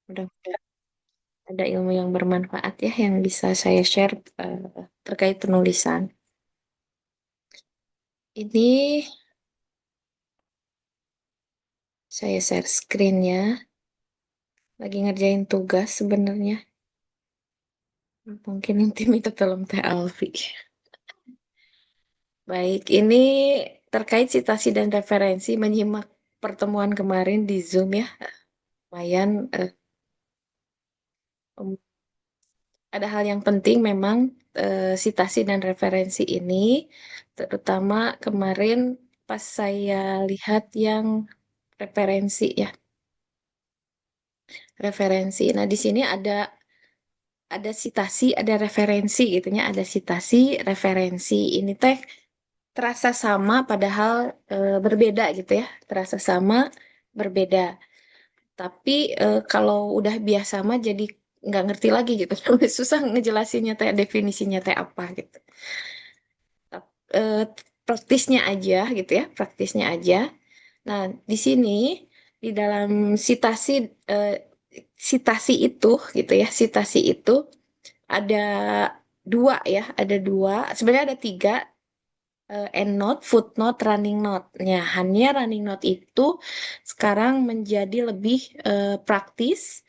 Mudah-mudahan ada ilmu yang bermanfaat ya yang bisa saya share terkait penulisan. Ini saya share screen ya. Lagi ngerjain tugas sebenarnya. Mungkin nanti minta tolong Teh Alfi. Baik, ini terkait citasi dan referensi menyimak pertemuan kemarin di Zoom ya. Lumayan um, ada hal yang penting memang citasi dan referensi ini, terutama kemarin pas saya lihat yang referensi ya, referensi. Nah, di sini ada citasi, ada referensi gitu ya, ada citasi, referensi. Ini teh terasa sama padahal berbeda gitu ya, terasa sama berbeda. Tapi kalau udah biasa mah jadi nggak ngerti lagi gitu. Susah ngejelasinnya teh definisinya teh apa gitu. Eh, Praktisnya aja gitu ya, praktisnya aja. Nah, di sini di dalam sitasi eh, sitasi itu gitu ya, sitasi itu ada dua ya, ada dua. Sebenarnya ada tiga, endnote, footnote, running note. Nah, hanya running note itu sekarang menjadi lebih praktis.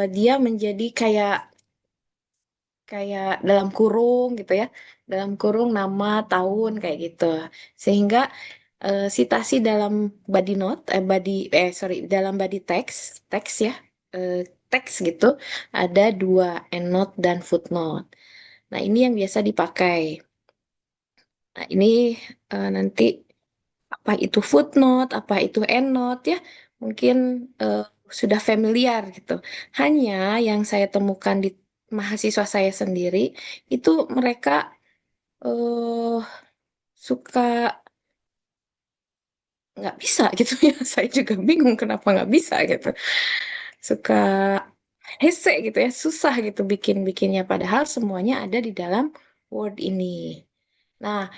Dia menjadi kayak kayak dalam kurung gitu ya, dalam kurung nama, tahun kayak gitu. Sehingga sitasi dalam body note, sorry, dalam body text, teks ya, eh, teks gitu, ada dua, endnote dan footnote. Nah, ini yang biasa dipakai. Nah, ini nanti apa itu footnote, apa itu endnote ya, mungkin eh, sudah familiar gitu. Hanya yang saya temukan di mahasiswa saya sendiri itu mereka eh suka nggak bisa gitu ya. Saya juga bingung kenapa nggak bisa gitu. Suka hese gitu ya, susah gitu bikin-bikinnya. Padahal semuanya ada di dalam Word ini. Nah,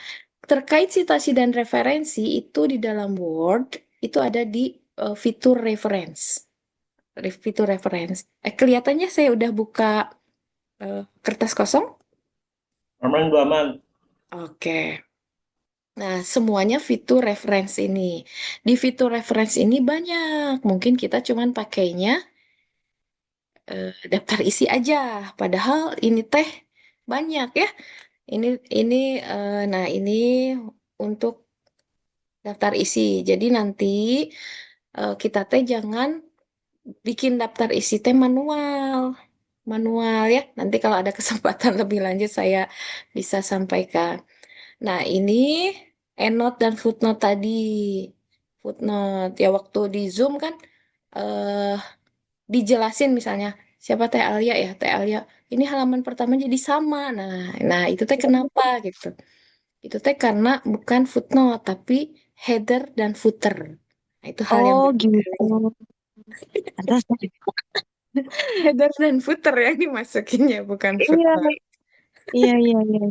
terkait citasi dan referensi itu di dalam Word itu ada di fitur reference. Fitur reference. Kelihatannya saya udah buka kertas kosong. Aman Bu aman. Oke. Nah, semuanya fitur reference ini. Di fitur reference ini banyak. Mungkin kita cuman pakainya daftar isi aja. Padahal ini teh banyak ya. Ini ini nah ini untuk daftar isi. Jadi nanti kita teh jangan bikin daftar isi teh manual. Manual ya. Nanti kalau ada kesempatan lebih lanjut saya bisa sampaikan. Nah, ini EndNote dan footnote tadi. Footnote ya waktu di Zoom kan eh dijelasin misalnya siapa Teh Alia ya, Teh Alia. Ini halaman pertama jadi sama. Nah itu teh kenapa gitu. Itu teh karena bukan footnote tapi header dan footer. Nah, itu hal yang Oh berbeda. gitu. Atas. Header dan footer yang dimasukinnya bukan Iya, footnote. iya, iya, iya.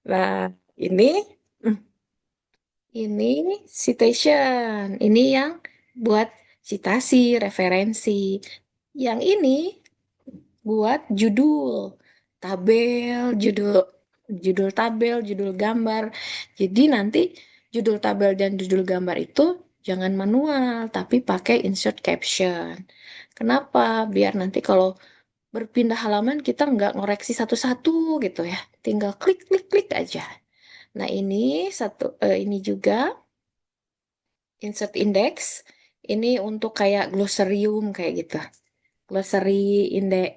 Nah, ini ini citation. Ini yang buat citasi, referensi. Yang ini buat judul, tabel, judul tabel, judul gambar. Jadi nanti judul tabel dan judul gambar itu jangan manual, tapi pakai insert caption. Kenapa? Biar nanti kalau berpindah halaman kita nggak ngoreksi satu-satu gitu ya. Tinggal klik, klik, klik aja. Nah, ini juga insert index. Ini untuk kayak glossarium kayak gitu. Glossary indeks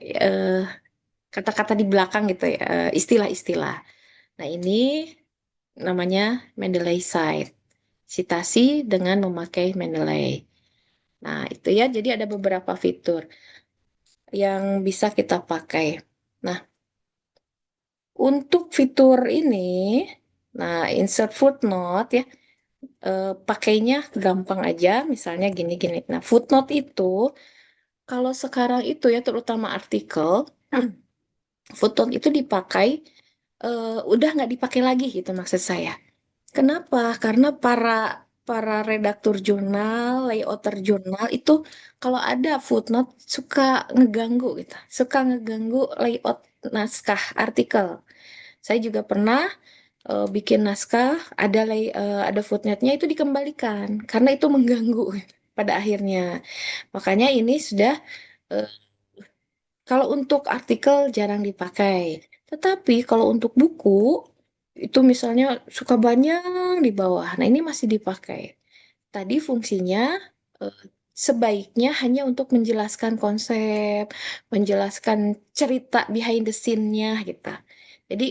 kata-kata di belakang gitu ya, istilah-istilah. Nah, ini namanya Mendeley Site. Citasi dengan memakai Mendeley. Nah, itu ya, jadi ada beberapa fitur yang bisa kita pakai. Nah, untuk fitur ini, nah, insert footnote ya, pakainya gampang aja, misalnya gini-gini. Nah, footnote itu, kalau sekarang itu ya, terutama artikel, footnote itu dipakai, udah nggak dipakai lagi gitu maksud saya. Kenapa? Karena para para redaktur jurnal, layouter jurnal itu kalau ada footnote suka ngeganggu gitu, suka ngeganggu layout naskah artikel. Saya juga pernah bikin naskah, ada footnote-nya itu dikembalikan karena itu mengganggu pada akhirnya. Makanya ini sudah eh, kalau untuk artikel jarang dipakai. Tetapi kalau untuk buku itu misalnya suka banyak di bawah. Nah, ini masih dipakai. Tadi fungsinya eh, sebaiknya hanya untuk menjelaskan konsep, menjelaskan cerita behind the scene-nya gitu. Jadi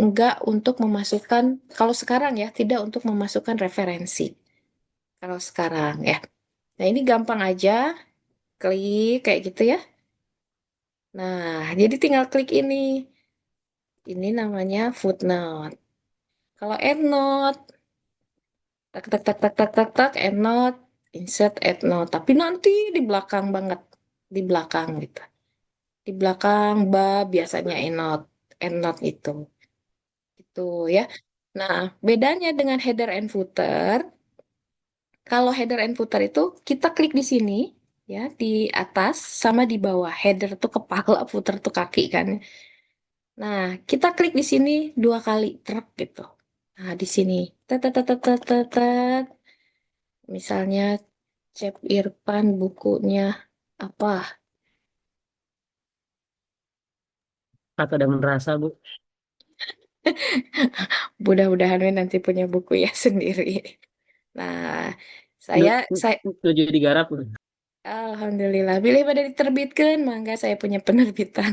enggak untuk memasukkan, kalau sekarang ya, tidak untuk memasukkan referensi. Kalau sekarang ya. Nah, ini gampang aja, klik kayak gitu ya. Nah, jadi tinggal klik ini. Ini namanya footnote. Kalau endnote, tak tak tak tak tak tak tak endnote, insert endnote. Tapi nanti di belakang banget, di belakang gitu. Di belakang biasanya endnote itu. Itu ya. Nah, bedanya dengan header and footer, kalau header and footer itu kita klik di sini ya, di atas sama di bawah. Header tuh kepala, footer tuh kaki kan. Nah, kita klik di sini 2 kali, truk gitu. Nah, di sini, tet, tet, tet, tet, tet, tet, tet. Misalnya, Cep Irfan bukunya apa? Kakak udah merasa, Bu. Mudah-mudahan we nanti punya buku ya sendiri. Nah, Nu, saya, Nuju digarap. Alhamdulillah, bila pada diterbitkan, mangga saya punya penerbitan.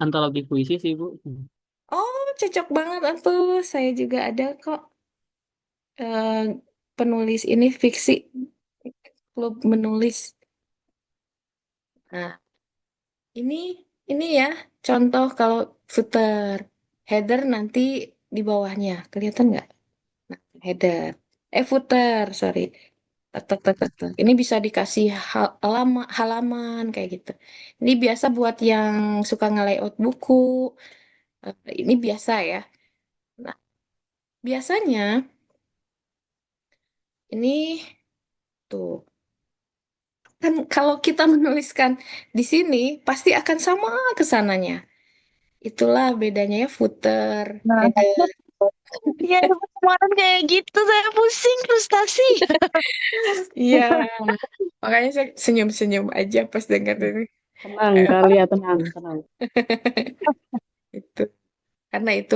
Antologi puisi sih, Bu. Oh, cocok banget tuh. Saya juga ada kok eh, penulis ini fiksi, klub menulis. Nah, Ini ini ya contoh kalau footer, header nanti di bawahnya kelihatan nggak? Nah, header, footer, sorry. Tek, tek, tek, tek, tek. Ini bisa dikasih halaman kayak gitu. Ini biasa buat yang suka nge-layout buku. Ini biasa ya. Nah, biasanya ini tuh kan kalau kita menuliskan di sini pasti akan sama kesananya. Itulah bedanya ya footer, Nah, header. ya kemarin kayak gitu saya pusing frustasi. Iya, makanya saya senyum-senyum aja pas dengar ini. Tenang Eh, kali ya, tenang, tenang. itu karena itu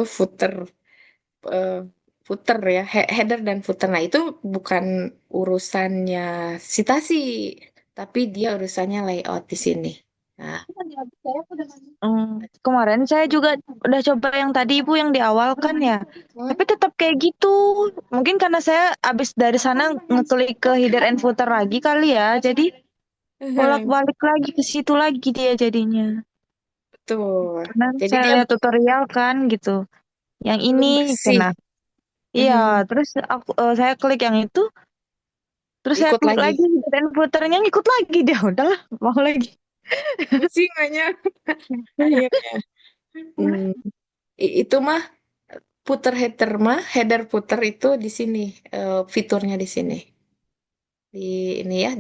eh, footer ya, header dan footer. Nah, itu bukan urusannya citasi, tapi dia urusannya layout di sini. Nah, Kemarin saya juga udah coba yang tadi Ibu yang di awal kan ya. hmm? Tapi tetap kayak gitu. Mungkin karena saya abis dari sana ngeklik ke header and footer lagi kali ya. Jadi bolak-balik lagi ke situ lagi dia jadinya. Betul. Karena Jadi saya dia lihat tutorial kan gitu. Yang ini, belum bersih. nah, iya. Hmm, Terus saya klik yang itu. Terus saya ikut klik lagi. lagi header and footernya ngikut lagi dia. Udahlah, mau lagi. Pusing aja akhirnya. Hmm, itu mah header puter itu di sini, fiturnya di sini. Di ini ya,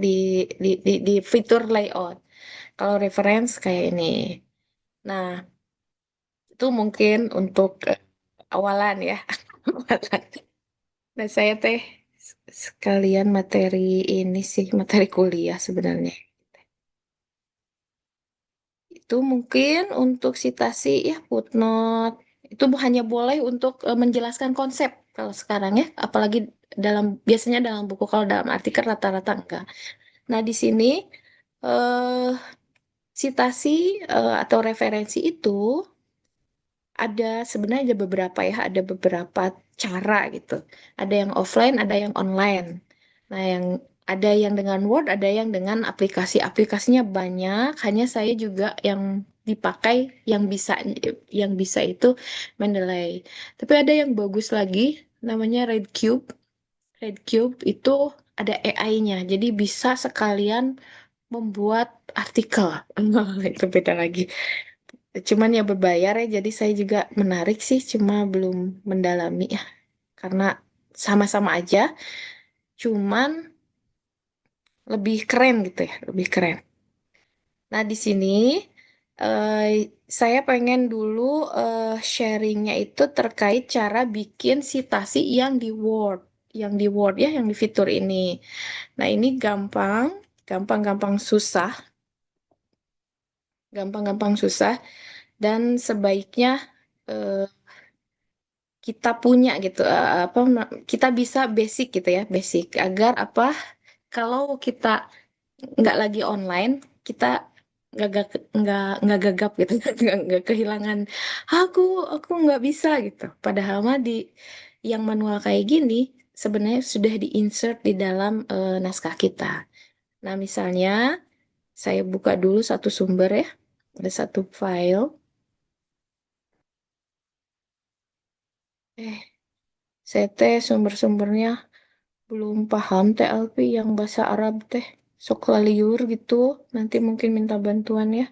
di fitur layout. Kalau reference kayak ini. Nah, itu mungkin untuk awalan ya. Awalan. Nah, saya teh sekalian materi ini sih, materi kuliah sebenarnya. Itu mungkin untuk citasi ya footnote. Itu hanya boleh untuk menjelaskan konsep kalau sekarang ya, apalagi biasanya dalam buku, kalau dalam artikel rata-rata enggak. Nah, di sini eh citasi atau referensi itu sebenarnya ada beberapa ya, ada beberapa cara gitu. Ada yang offline, ada yang online. Nah, ada yang dengan Word, ada yang dengan aplikasinya banyak. Hanya saya juga yang dipakai yang bisa itu Mendeley. Tapi ada yang bagus lagi, namanya Redcube. Redcube itu ada AI-nya, jadi bisa sekalian membuat artikel. Itu beda lagi. Cuman ya berbayar ya, jadi saya juga menarik sih, cuma belum mendalami ya. Karena sama-sama aja, cuman lebih keren gitu ya, lebih keren. Nah, di sini eh, saya pengen dulu sharingnya itu terkait cara bikin citasi yang di Word ya, yang di fitur ini. Nah, ini gampang, gampang-gampang susah, gampang-gampang susah, dan sebaiknya eh, kita punya gitu, kita bisa basic gitu ya, basic agar apa? Kalau kita nggak lagi online, kita nggak gagap gitu, nggak kehilangan aku aku nggak bisa gitu. Padahal mah di yang manual kayak gini sebenarnya sudah diinsert di dalam naskah kita. Nah, misalnya saya buka dulu satu sumber ya, ada satu file. Eh, saya teh sumber-sumbernya belum paham teh Alfi yang bahasa Arab teh. Sok laliur gitu, nanti mungkin minta bantuan ya.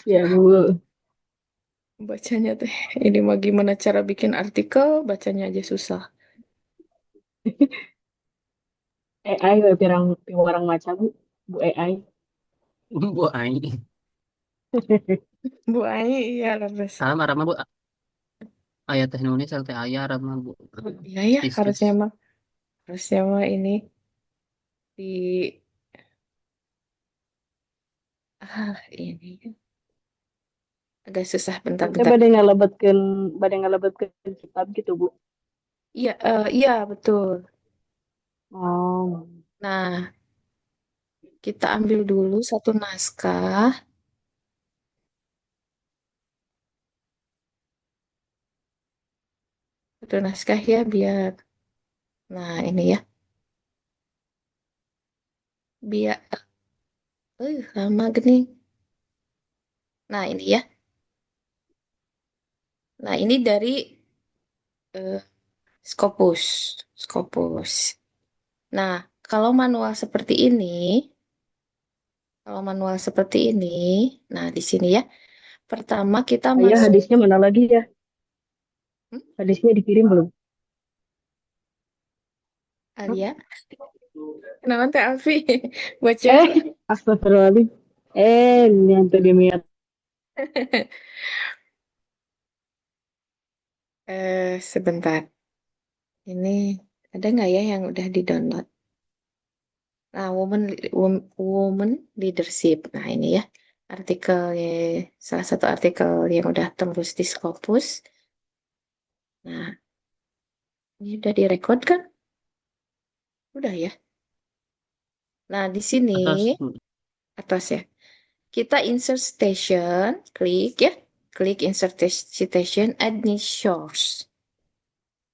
Siap, Bu. Bacanya teh ini mah gimana cara bikin artikel, bacanya aja susah. AI we pirang maca, Bu. Bu AI. Bu Ai. Bu Ai, iya leres. Salam Arab mah, Bu. Ayat teh nulis teh aya Arab mah, Bu. Iya ya, Tis. harusnya mah ini di ini agak susah Nanti bentar-bentar. bade ngalebetkeun kitab gitu, Bu. Iya, iya betul. Oh. Nah, kita ambil dulu satu naskah, ya biar. Nah, ini ya, biar lama gini. Nah, ini ya. Nah, ini dari eh, Scopus. Scopus. Nah, kalau manual seperti ini, kalau manual seperti ini, nah di sini ya, pertama kita Ayah masuk, hadisnya mana lagi ya? hmm, Hadisnya dikirim belum? Alia, kenapa Teh Alfi? Baca. Astagfirullahaladzim. Ini yang tadi miat. Sebentar, ini ada nggak ya yang udah di-download? Nah, woman leadership. Nah, ini ya, artikel salah satu artikel yang udah tembus di Scopus. Nah, ini udah direkod kan? Udah ya. Nah, di sini Atas, Bu. atas ya. Kita insert station, klik ya. Klik insert citation, add new source.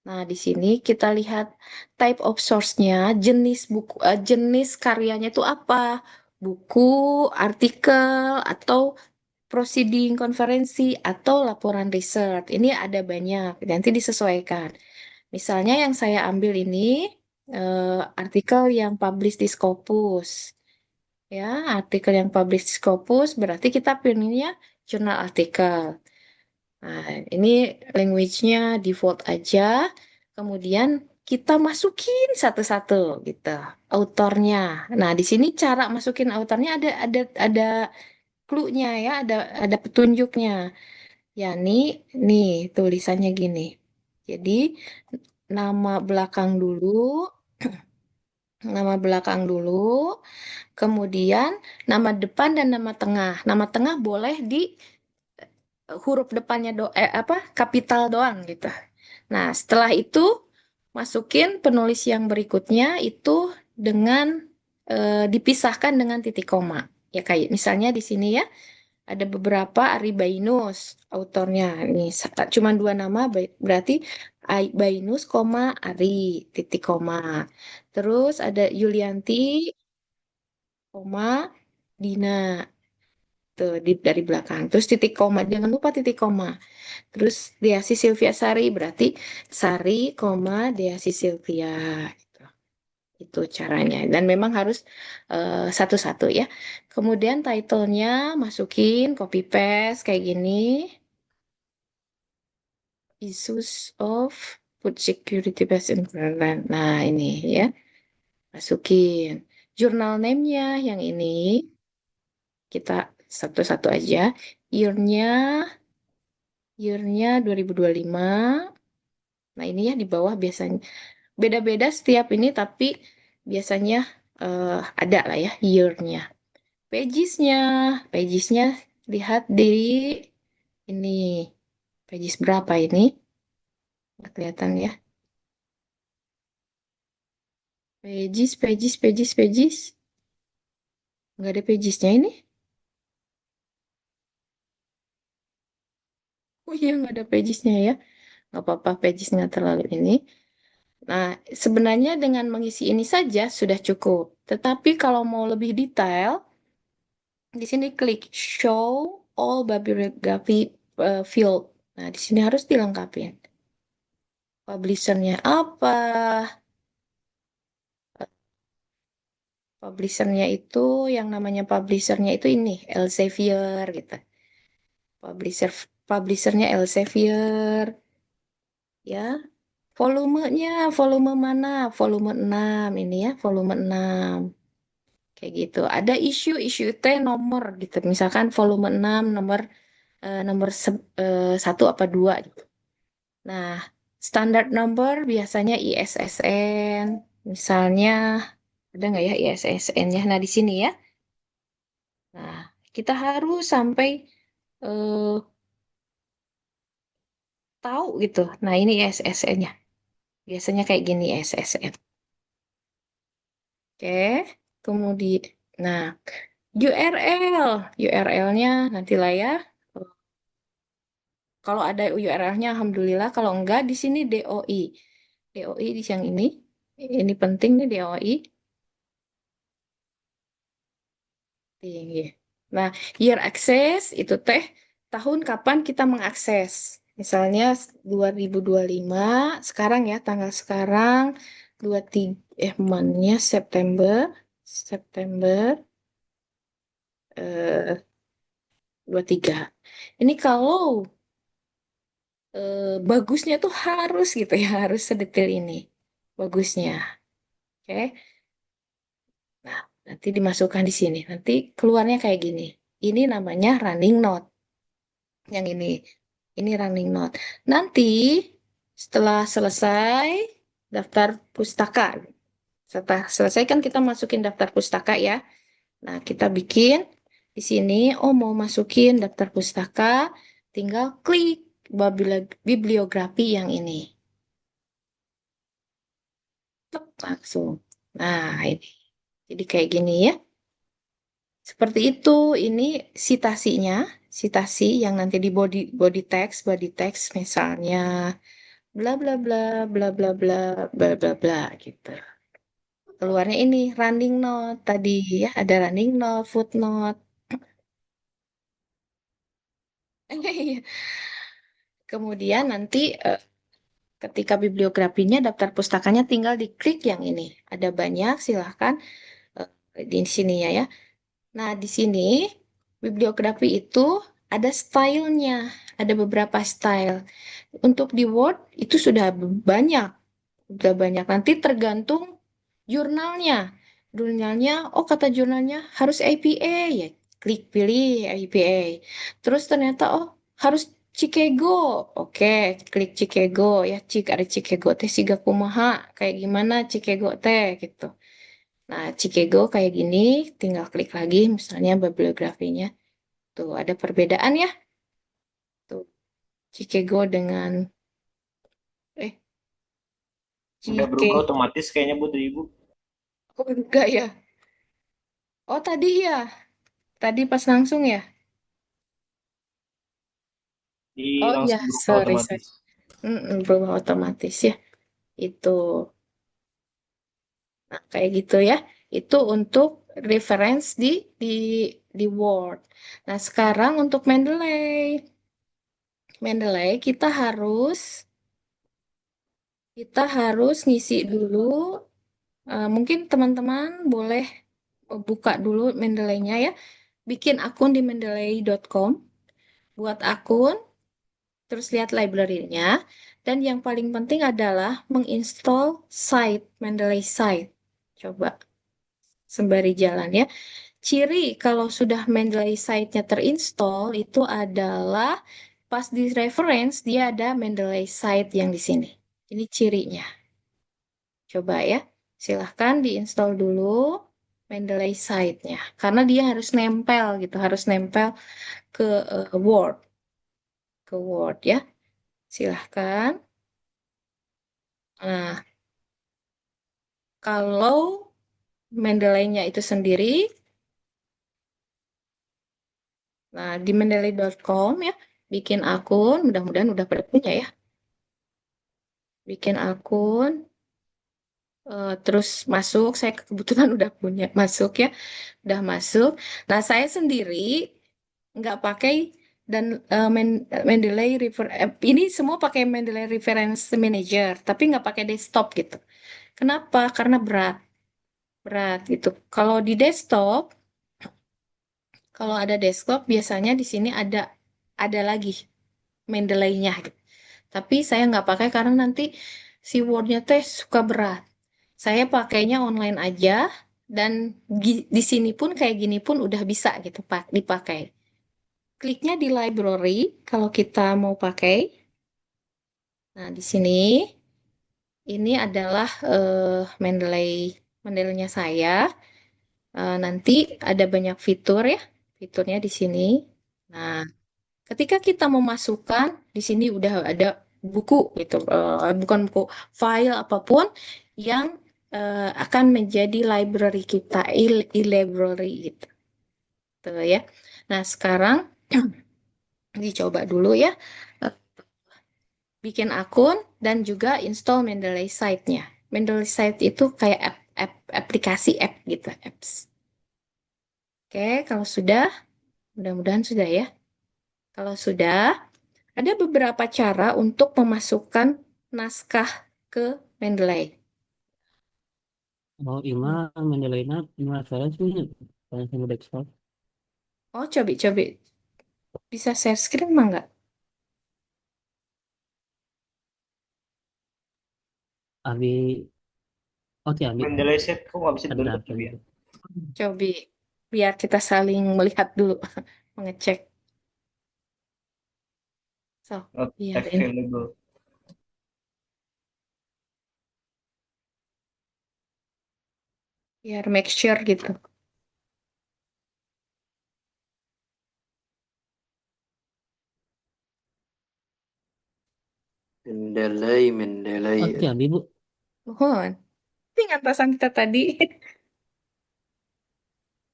Nah, di sini kita lihat type of source-nya, jenis buku, jenis karyanya itu apa? Buku, artikel, atau proceeding konferensi, atau laporan riset. Ini ada banyak, nanti disesuaikan. Misalnya yang saya ambil ini artikel yang publish di Scopus. Ya, artikel yang publish di Scopus berarti kita pilihnya jurnal artikel. Nah, ini language-nya default aja. Kemudian kita masukin satu-satu gitu autornya. Nah, di sini cara masukin autornya ada clue-nya ya, ada petunjuknya. Ya, nih tulisannya gini. Jadi nama belakang dulu, nama belakang dulu, kemudian nama depan dan nama tengah. Nama tengah boleh di huruf depannya apa kapital doang gitu. Nah, setelah itu masukin penulis yang berikutnya itu dengan dipisahkan dengan titik koma. Ya kayak misalnya di sini ya ada beberapa Ari Bainus autornya. Ini cuma dua nama berarti Bainus, Ari, titik koma. Terus ada Yulianti, Dina. Tuh, dari belakang. Terus titik koma, jangan lupa titik koma. Terus Deasi Sylvia Sari berarti Sari, Deasi Sylvia. Gitu. Itu caranya. Dan memang harus satu-satu ya. Kemudian title-nya masukin, copy paste kayak gini. issues of food security based environment. Nah, ini ya, masukin. Jurnal name-nya yang ini, kita satu-satu aja. Year-nya, year-nya 2025. Nah, ini ya di bawah biasanya. Beda-beda setiap ini, tapi biasanya ada lah ya year-nya. Pages-nya, pages-nya lihat di ini. Pages berapa ini? Nggak kelihatan ya. Pages, pages, pages, pages. Nggak ada pages-nya ini. Oh iya, nggak ada pages-nya ya. Nggak apa-apa, pages nggak terlalu ini. Nah, sebenarnya dengan mengisi ini saja sudah cukup. Tetapi kalau mau lebih detail, di sini klik Show All Bibliography Field. Nah, di sini harus dilengkapin. Publishernya apa? Publishernya itu, yang namanya publishernya itu ini, Elsevier gitu. Publisher, publishernya Elsevier. Ya, volumenya, volume mana? Volume 6 ini ya, volume 6. Kayak gitu. Ada isu T nomor gitu. Misalkan volume 6 nomor satu apa dua gitu. Nah, standard number biasanya ISSN. Misalnya ada nggak ya ISSN-nya? Nah, di sini ya. Nah, kita harus sampai eh, tahu gitu. Nah, ini ISSN-nya. Biasanya kayak gini ISSN. Oke, kemudian, nah, URL, URL-nya nantilah ya. Kalau ada URL-nya, alhamdulillah. Kalau enggak, di sini DOI. DOI di yang ini penting nih DOI. Tinggi. Nah, year access itu teh tahun kapan kita mengakses. Misalnya 2025, sekarang ya, tanggal sekarang 23 mannya September, September eh 23. Ini kalau bagusnya tuh harus gitu ya, harus sedetail ini. Bagusnya. Oke. Nah, nanti dimasukkan di sini. Nanti keluarnya kayak gini. Ini namanya running note. Yang ini running note. Nanti setelah selesai daftar pustaka. Setelah selesai kan kita masukin daftar pustaka ya. Nah, kita bikin di sini, oh mau masukin daftar pustaka, tinggal klik bibliografi yang ini. Tek, langsung. Nah, ini. Jadi kayak gini ya. Seperti itu, ini citasinya, citasi yang nanti di body text misalnya bla bla bla bla bla bla bla bla bla gitu. Keluarnya ini running note tadi ya, ada running note, footnote. Kemudian nanti ketika bibliografinya, daftar pustakanya tinggal diklik yang ini. Ada banyak, silahkan di sini ya. Nah, di sini bibliografi itu ada stylenya, ada beberapa style. Untuk di Word itu banyak, sudah banyak. Nanti tergantung jurnalnya. Jurnalnya, oh kata jurnalnya harus APA ya, klik pilih APA. Terus ternyata oh harus Chicago, oke klik Chicago ya, ada Chicago teh siga kumaha, kayak gimana Chicago teh gitu. Nah, Chicago kayak gini, tinggal klik lagi misalnya bibliografinya. Tuh, ada perbedaan ya. Tuh, Chicago dengan eh Udah berubah Chicago. otomatis kayaknya Bu dari Ibu. Oh, enggak ya. Oh, tadi ya. Tadi pas langsung ya. Di Oh ya, langsung berubah sorry, sorry. otomatis. Berubah otomatis ya. Itu. Nah, kayak gitu ya. Itu untuk reference di di Word. Nah, sekarang untuk Mendeley. Mendeley kita harus ngisi dulu. Mungkin teman-teman boleh buka dulu Mendeley-nya ya. Bikin akun di mendeley.com. Buat akun, terus lihat library-nya, dan yang paling penting adalah menginstall site, Mendeley site. Coba sembari jalan ya. Ciri kalau sudah Mendeley site-nya terinstall itu adalah pas di reference dia ada Mendeley site yang di sini. Ini cirinya. Coba ya, silahkan diinstal dulu Mendeley site-nya. Karena dia harus nempel gitu, harus nempel ke Word, ke Word ya. Silahkan. Nah, kalau Mendeley-nya itu sendiri, nah di mendeley.com ya, bikin akun, mudah-mudahan udah pada punya ya. Bikin akun, terus masuk, saya kebetulan udah punya, masuk ya, udah masuk. Nah, saya sendiri nggak pakai dan Mendeley ini semua pakai Mendeley Reference Manager, tapi nggak pakai desktop gitu. Kenapa? Karena berat, berat gitu. Kalau di desktop, kalau ada desktop biasanya di sini ada lagi Mendeley-nya gitu. Tapi saya nggak pakai karena nanti si Word-nya teh suka berat. Saya pakainya online aja dan di sini pun kayak gini pun udah bisa gitu Pak dipakai. Kliknya di library kalau kita mau pakai. Nah, di sini ini adalah Mendeley-nya saya. Nanti ada banyak fitur ya, fiturnya di sini. Nah, ketika kita memasukkan di sini udah ada buku gitu, bukan buku, file apapun yang akan menjadi library kita, e-library gitu, tuh ya. Nah, sekarang dicoba dulu ya, eh, bikin akun dan juga install Mendeley Site-nya. Mendeley Site itu kayak aplikasi app gitu, apps. Oke, kalau sudah, mudah-mudahan sudah ya. Kalau sudah, ada beberapa cara untuk memasukkan naskah ke Mendeley. Oh, ima Mendeleyna menurut saya sih kayak sama desktop. Oh, coba-coba. Bisa share screen mah nggak? Abi, oh ti abi Mendeley set kok nggak bisa ada download apa tapi ya? gitu. Coba, biar kita saling melihat dulu, mengecek. So, Not biar ini, available. biar make sure gitu. Mendeley. Oh ti abi bu. Mohon. Ini atasan kita tadi.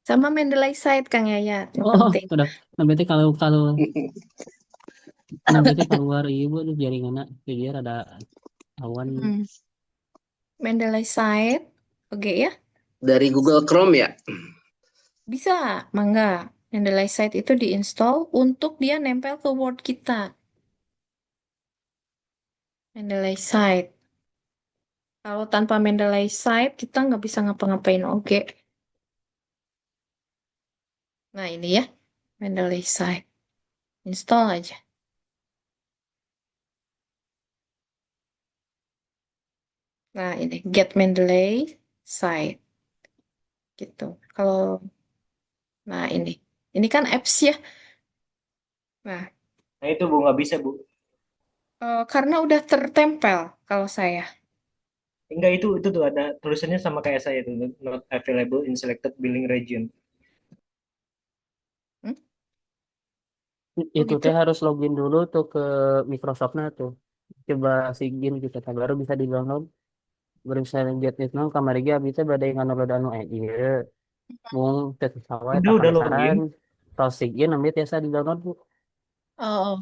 Sama Mendeley Site, Kang Yayat. Yang Oh, penting. udah. Nah, berarti kalau kalau nah berarti keluar ibu tuh jaringan jadi ada awan. Hmm. Mendeley Site. Oke ya. Dari Google Chrome ya? Bisa, mangga. Mendeley Site itu diinstal untuk dia nempel ke Word kita. Mendeley Site. Kalau tanpa Mendeley Site, kita nggak bisa ngapa-ngapain. Oke. Nah, ini ya. Mendeley Site. Install aja. Nah, ini. Get Mendeley Site. Gitu. Kalau, nah ini. Ini kan apps ya. Nah, Nah itu Bu nggak bisa Bu. karena udah tertempel kalau saya. Enggak itu tuh ada tulisannya sama kayak saya tuh not available in selected billing region. Hmm? Oh Itu gitu. teh harus login dulu tuh ke Microsoftnya tuh. Coba sigin gitu kan baru bisa di download. Baru bisa get it now kamar dia bisa badai download anu iya. Mung tes sawah tak Udah penasaran. login. Terus sigin namanya biasa di download bu. Oh,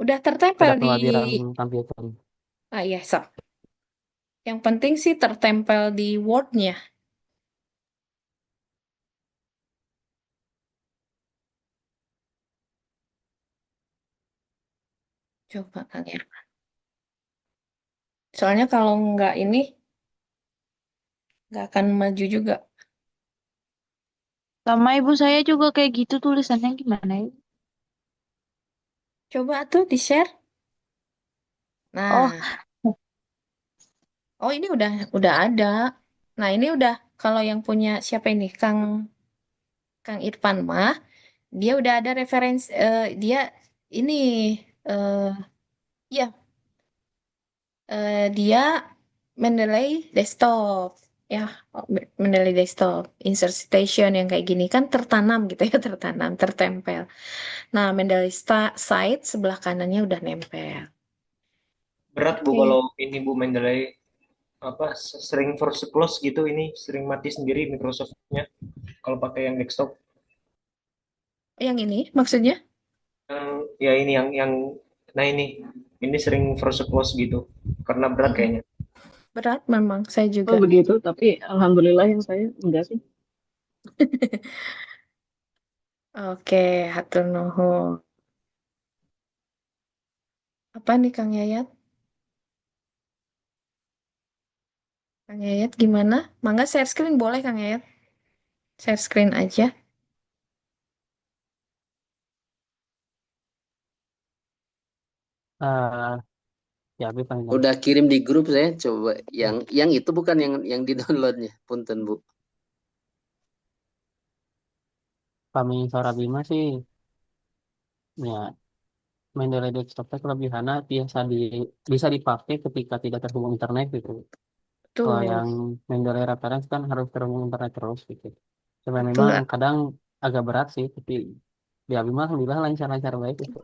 udah tertempel Udah di. kelahiran komputer. Ah iya, so. Yang penting sih tertempel di Word-nya. Coba Kang ya. Soalnya kalau nggak ini, nggak akan maju juga. Sama ibu saya juga kayak gitu tulisannya gimana ya? Coba tuh di-share. Oh, Nah, oh ini udah ada. Nah, ini udah kalau yang punya siapa ini? Kang Irfan mah dia udah ada referensi dia ini eh ya dia Mendeley desktop ya Mendeley desktop insert station yang kayak gini kan tertanam gitu ya tertanam tertempel. Nah, Mendeley site sebelah kanannya udah nempel. Berat Bu Oke. kalau ini Bu Mendeley apa sering force close gitu ini sering mati sendiri Microsoft-nya kalau pakai yang desktop. Yang ini maksudnya Ya ini yang nah ini sering force close gitu karena berat mm-mm, kayaknya. berat memang saya Oh juga. begitu, tapi alhamdulillah yang saya enggak sih. Oke, hatur nuhun. Apa nih Kang Yayat? Kang Yayat gimana? Mangga share screen boleh Kang Yayat? Share screen aja. Eh ya, Abi panggil. Udah kirim di grup saya. Coba yang itu bukan yang di downloadnya. Punten Bu. Kami Sora Bima sih, ya Mendeley desktop teh kelebihannya bisa dipakai ketika tidak terhubung internet gitu. Kalau Tuh, yang Mendeley reference kan harus terhubung internet terus gitu. Cuma memang betul. kadang agak berat sih, tapi di Abi mah alhamdulillah lancar-lancar baik gitu.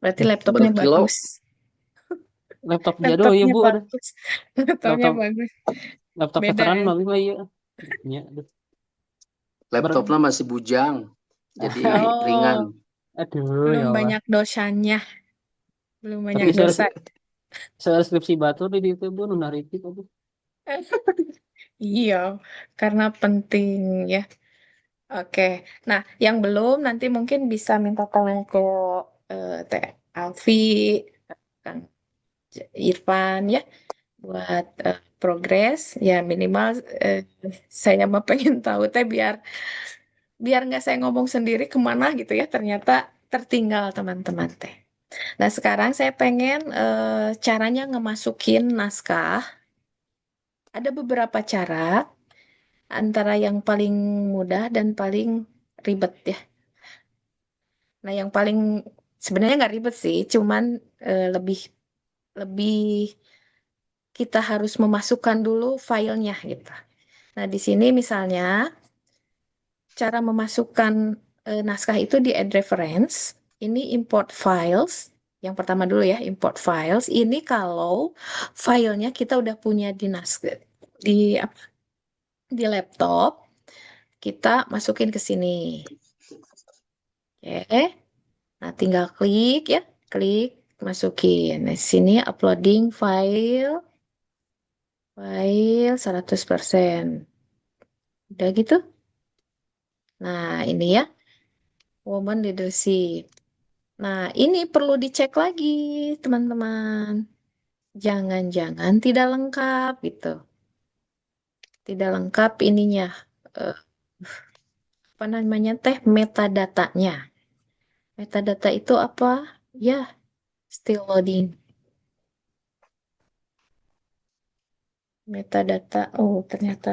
Berarti laptopnya Berkilo. bagus. Laptop jadul ya Laptopnya Bu, ada bagus. Laptopnya laptop bagus. laptop Beda veteran ya. Abi mah iya. Ya, aduh. Laptopnya masih bujang. Jadi ringan. Oh, Aduh belum ya Allah. banyak dosanya. Belum banyak Tapi dosa. soal skripsi batu di itu Bu nu nariti tuh. Iya, karena penting ya. Oke. Nah, yang belum nanti mungkin bisa minta tolong ke Teh Alfi, Kang Irfan ya buat progres ya minimal eh, saya mah pengen tahu teh biar biar nggak saya ngomong sendiri kemana gitu ya ternyata tertinggal teman-teman teh. Nah sekarang saya pengen caranya ngemasukin naskah ada beberapa cara antara yang paling mudah dan paling ribet ya. Nah yang paling sebenarnya nggak ribet sih cuman lebih lebih kita harus memasukkan dulu filenya gitu. Nah, di sini misalnya cara memasukkan naskah itu di add reference. Ini import files. Yang pertama dulu ya, import files. Ini kalau filenya kita udah punya di naskah di apa di laptop, kita masukin ke sini. Oke. Nah, tinggal klik ya, klik masukin. Nah, di sini uploading file 100%. Udah gitu. Nah, ini ya, woman leadership. Nah, ini perlu dicek lagi, teman-teman. Jangan-jangan tidak lengkap gitu. Tidak lengkap ininya. Eh, apa namanya teh? Metadatanya. Metadata itu apa? Ya, still loading. Metadata. Oh, ternyata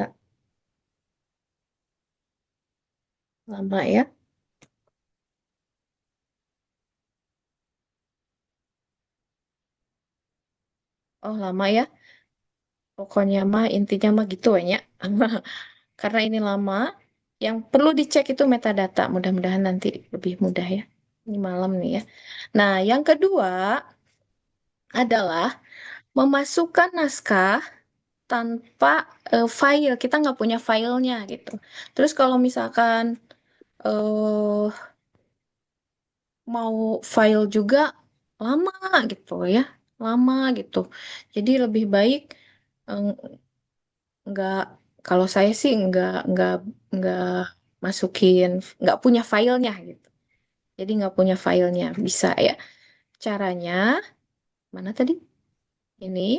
lama ya. Oh, lama ya. Pokoknya mah intinya mah gitu ya. Karena ini lama, yang perlu dicek itu metadata. Mudah-mudahan nanti lebih mudah ya. Ini malam nih ya. Nah, yang kedua adalah memasukkan naskah tanpa file. Kita nggak punya filenya gitu. Terus kalau misalkan eh, mau file juga lama gitu ya. Lama gitu. Jadi lebih baik eh, nggak kalau saya sih nggak masukin nggak punya filenya gitu. Jadi nggak punya filenya bisa ya. Caranya mana tadi? Ini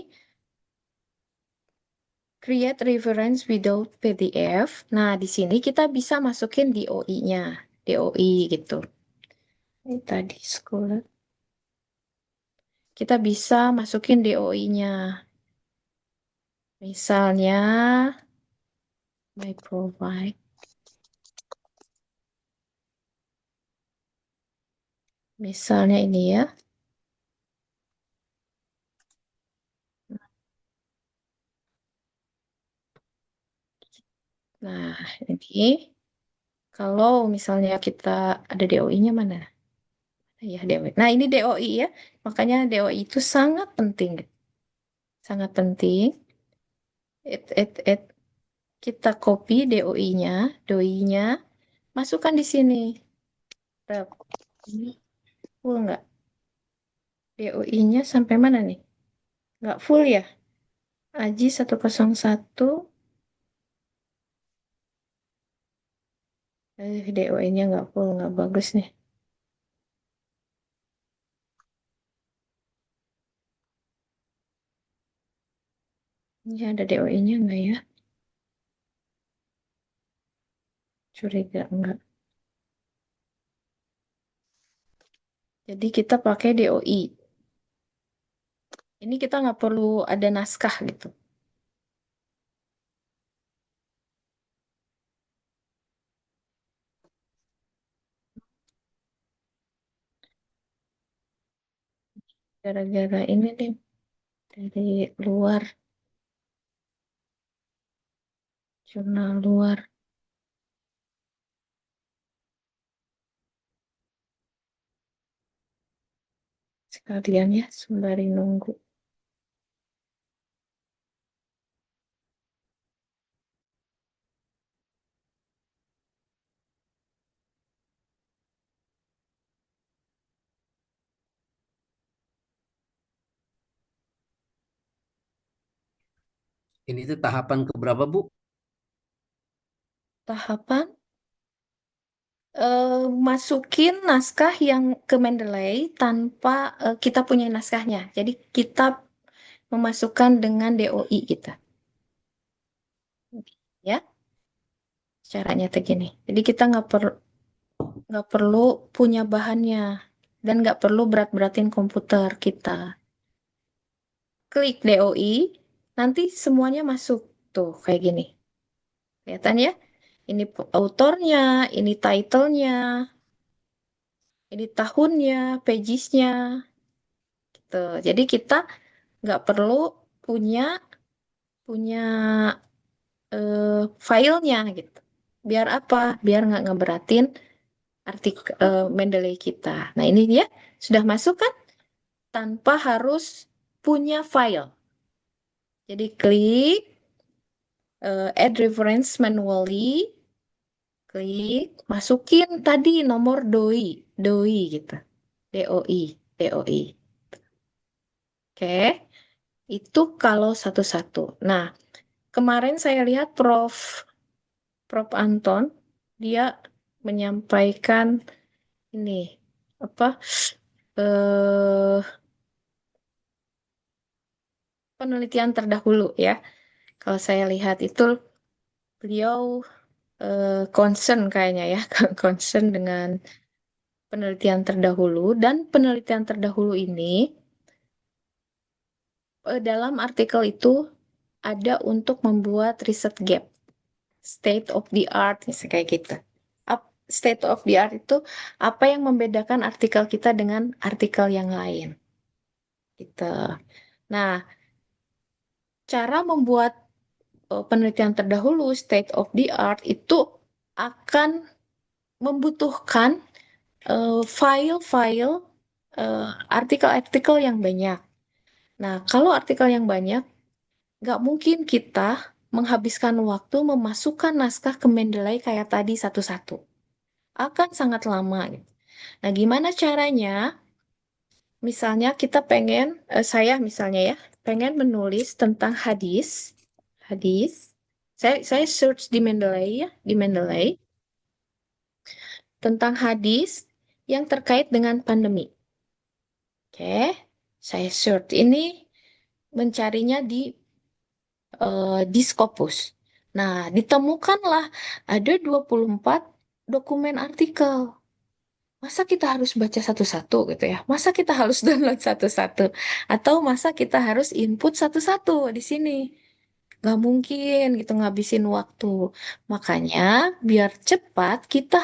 create reference without PDF. Nah, di sini kita bisa masukin DOI-nya. DOI gitu. Ini tadi scroll. kita bisa masukin DOI-nya. Misalnya, my profile. Misalnya ini ya. Nah, ini kalau misalnya kita ada DOI-nya mana? Ya, DOI. Nah, ini DOI ya. Makanya DOI itu sangat penting. Sangat penting. Kita copy DOI-nya, DOI-nya, masukkan di sini. Tab. Ini full nggak? DOI-nya sampai mana nih? Nggak full ya? Aji 101. DOI-nya nggak full, nggak bagus nih. Ini ada DOI-nya nggak ya? Curiga enggak. Jadi kita pakai DOI. Ini kita nggak perlu ada naskah gitu. Gara-gara ini deh dari luar, jurnal luar. Sekalian ya, sembari nunggu. Ini tuh tahapan keberapa, Bu? Tahapan masukin naskah yang ke Mendeley tanpa kita punya naskahnya. Jadi kita memasukkan dengan DOI kita. Ya, caranya tuh gini. Jadi kita nggak perlu punya bahannya dan nggak perlu berat-beratin komputer kita. Klik DOI, nanti semuanya masuk tuh kayak gini. Kelihatan ya? Ini autornya, ini title-nya, ini tahunnya, pages-nya, gitu. Jadi kita nggak perlu punya punya filenya gitu. Biar apa? Biar nggak ngeberatin artikel Mendeley kita. Nah ini dia sudah masuk kan tanpa harus punya file. Jadi klik add reference manually, klik masukin tadi nomor DOI, DOI gitu, DOI, DOI. Oke, itu kalau satu-satu. Nah, kemarin saya lihat Prof Anton dia menyampaikan ini apa eh penelitian terdahulu ya. Kalau saya lihat itu beliau concern kayaknya ya, concern dengan penelitian terdahulu dan penelitian terdahulu ini dalam artikel itu ada untuk membuat riset gap, state of the art, misalnya kayak gitu. State of the art itu apa yang membedakan artikel kita dengan artikel yang lain. Gitu. Nah, cara membuat penelitian terdahulu state of the art itu akan membutuhkan file-file artikel-artikel yang banyak. Nah, kalau artikel yang banyak, nggak mungkin kita menghabiskan waktu memasukkan naskah ke Mendeley kayak tadi satu-satu. Akan sangat lama. Gitu. Nah, gimana caranya? Misalnya kita pengen, saya misalnya ya, pengen menulis tentang hadis, hadis. Saya search di Mendeley ya, di Mendeley tentang hadis yang terkait dengan pandemi. Oke, saya search ini mencarinya di Scopus. Nah, ditemukanlah ada 24 dokumen artikel. Masa kita harus baca satu-satu gitu ya? Masa kita harus download satu-satu? Atau masa kita harus input satu-satu di sini? Nggak mungkin gitu ngabisin waktu. Makanya biar cepat kita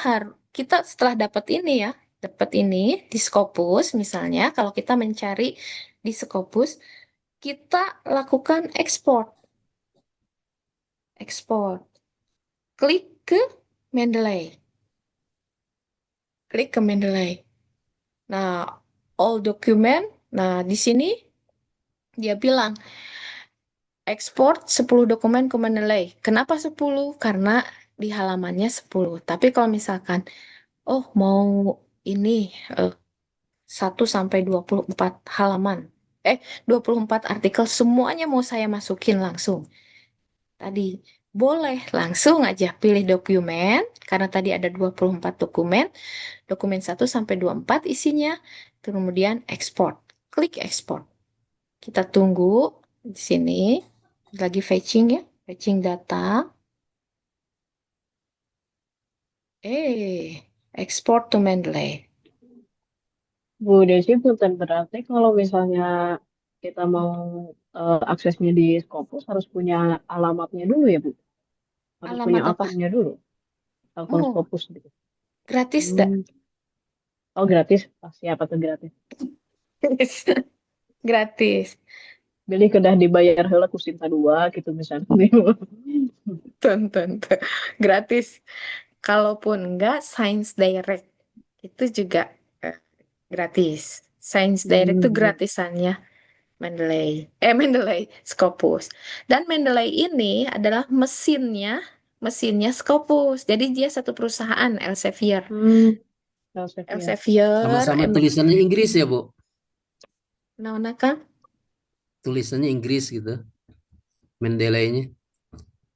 setelah dapat ini ya, dapat ini di Scopus misalnya, kalau kita mencari di Scopus, kita lakukan ekspor. Ekspor. Klik ke Mendeley. Klik ke Mendeley. Nah, all document. Nah, di sini dia bilang ekspor 10 dokumen ke Mendeley. Kenapa 10? Karena di halamannya 10. Tapi kalau misalkan, oh mau ini eh, 1 sampai 24 halaman. 24 artikel semuanya mau saya masukin langsung. Tadi boleh langsung aja pilih dokumen karena tadi ada 24 dokumen. Dokumen 1 sampai 24 isinya. Kemudian ekspor. Klik ekspor. Kita tunggu di sini. Lagi fetching ya. Fetching data. Ekspor to Mendeley. Bu Desi, punten berarti kalau misalnya kita mau aksesnya di Scopus harus punya alamatnya dulu ya, Bu? Harus punya Alamat apa? akunnya dulu, akun Oh, Scopus gitu. gratis dah. Hmm. Oh, gratis? Ah, siapa tuh gratis? Gratis. Beli kedah dibayar heula ku Sinta 2 gitu misalnya. Tonton tuh. Gratis. Kalaupun enggak, Science Direct itu juga eh, gratis. Science Direct itu Hmm. gratisannya Mendeley. Mendeley, Scopus. Dan Mendeley ini adalah mesinnya Scopus. Jadi dia satu perusahaan, Elsevier. Hmm. Elsevier. Elsevier, Sama-sama tulisannya Inggris ya, Bu? nah, kan? Tulisannya Inggris gitu. Mendeley-nya.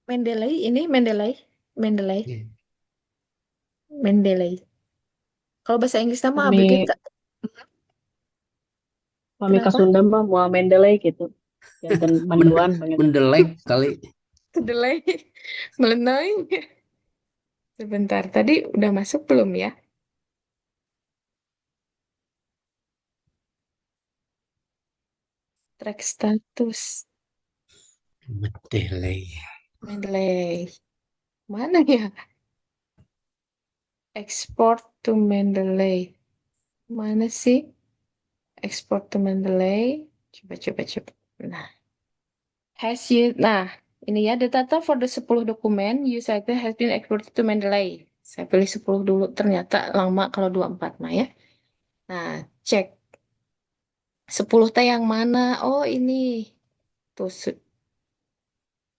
Mendeley ini Mendeley, Iya. Mendeley. Kalau bahasa Inggris nama Kami ABG kami ke kenapa? Sunda mah mau Mendeley gitu. Jantan Mende- manduan pengen. Mendelek kali. Mendeley, melenoi. Sebentar, tadi udah masuk belum ya? Track status Mendeley. Mendeley. Mana ya? Export to Mendeley. Mana sih? Export to Mendeley. Coba. Nah, nah, ini ya, the data for the 10 dokumen you cited has been exported to Mendeley. Saya pilih 10 dulu, ternyata lama kalau 24 mah ya. Nah, cek 10 teh yang mana? Oh, ini. Tuh,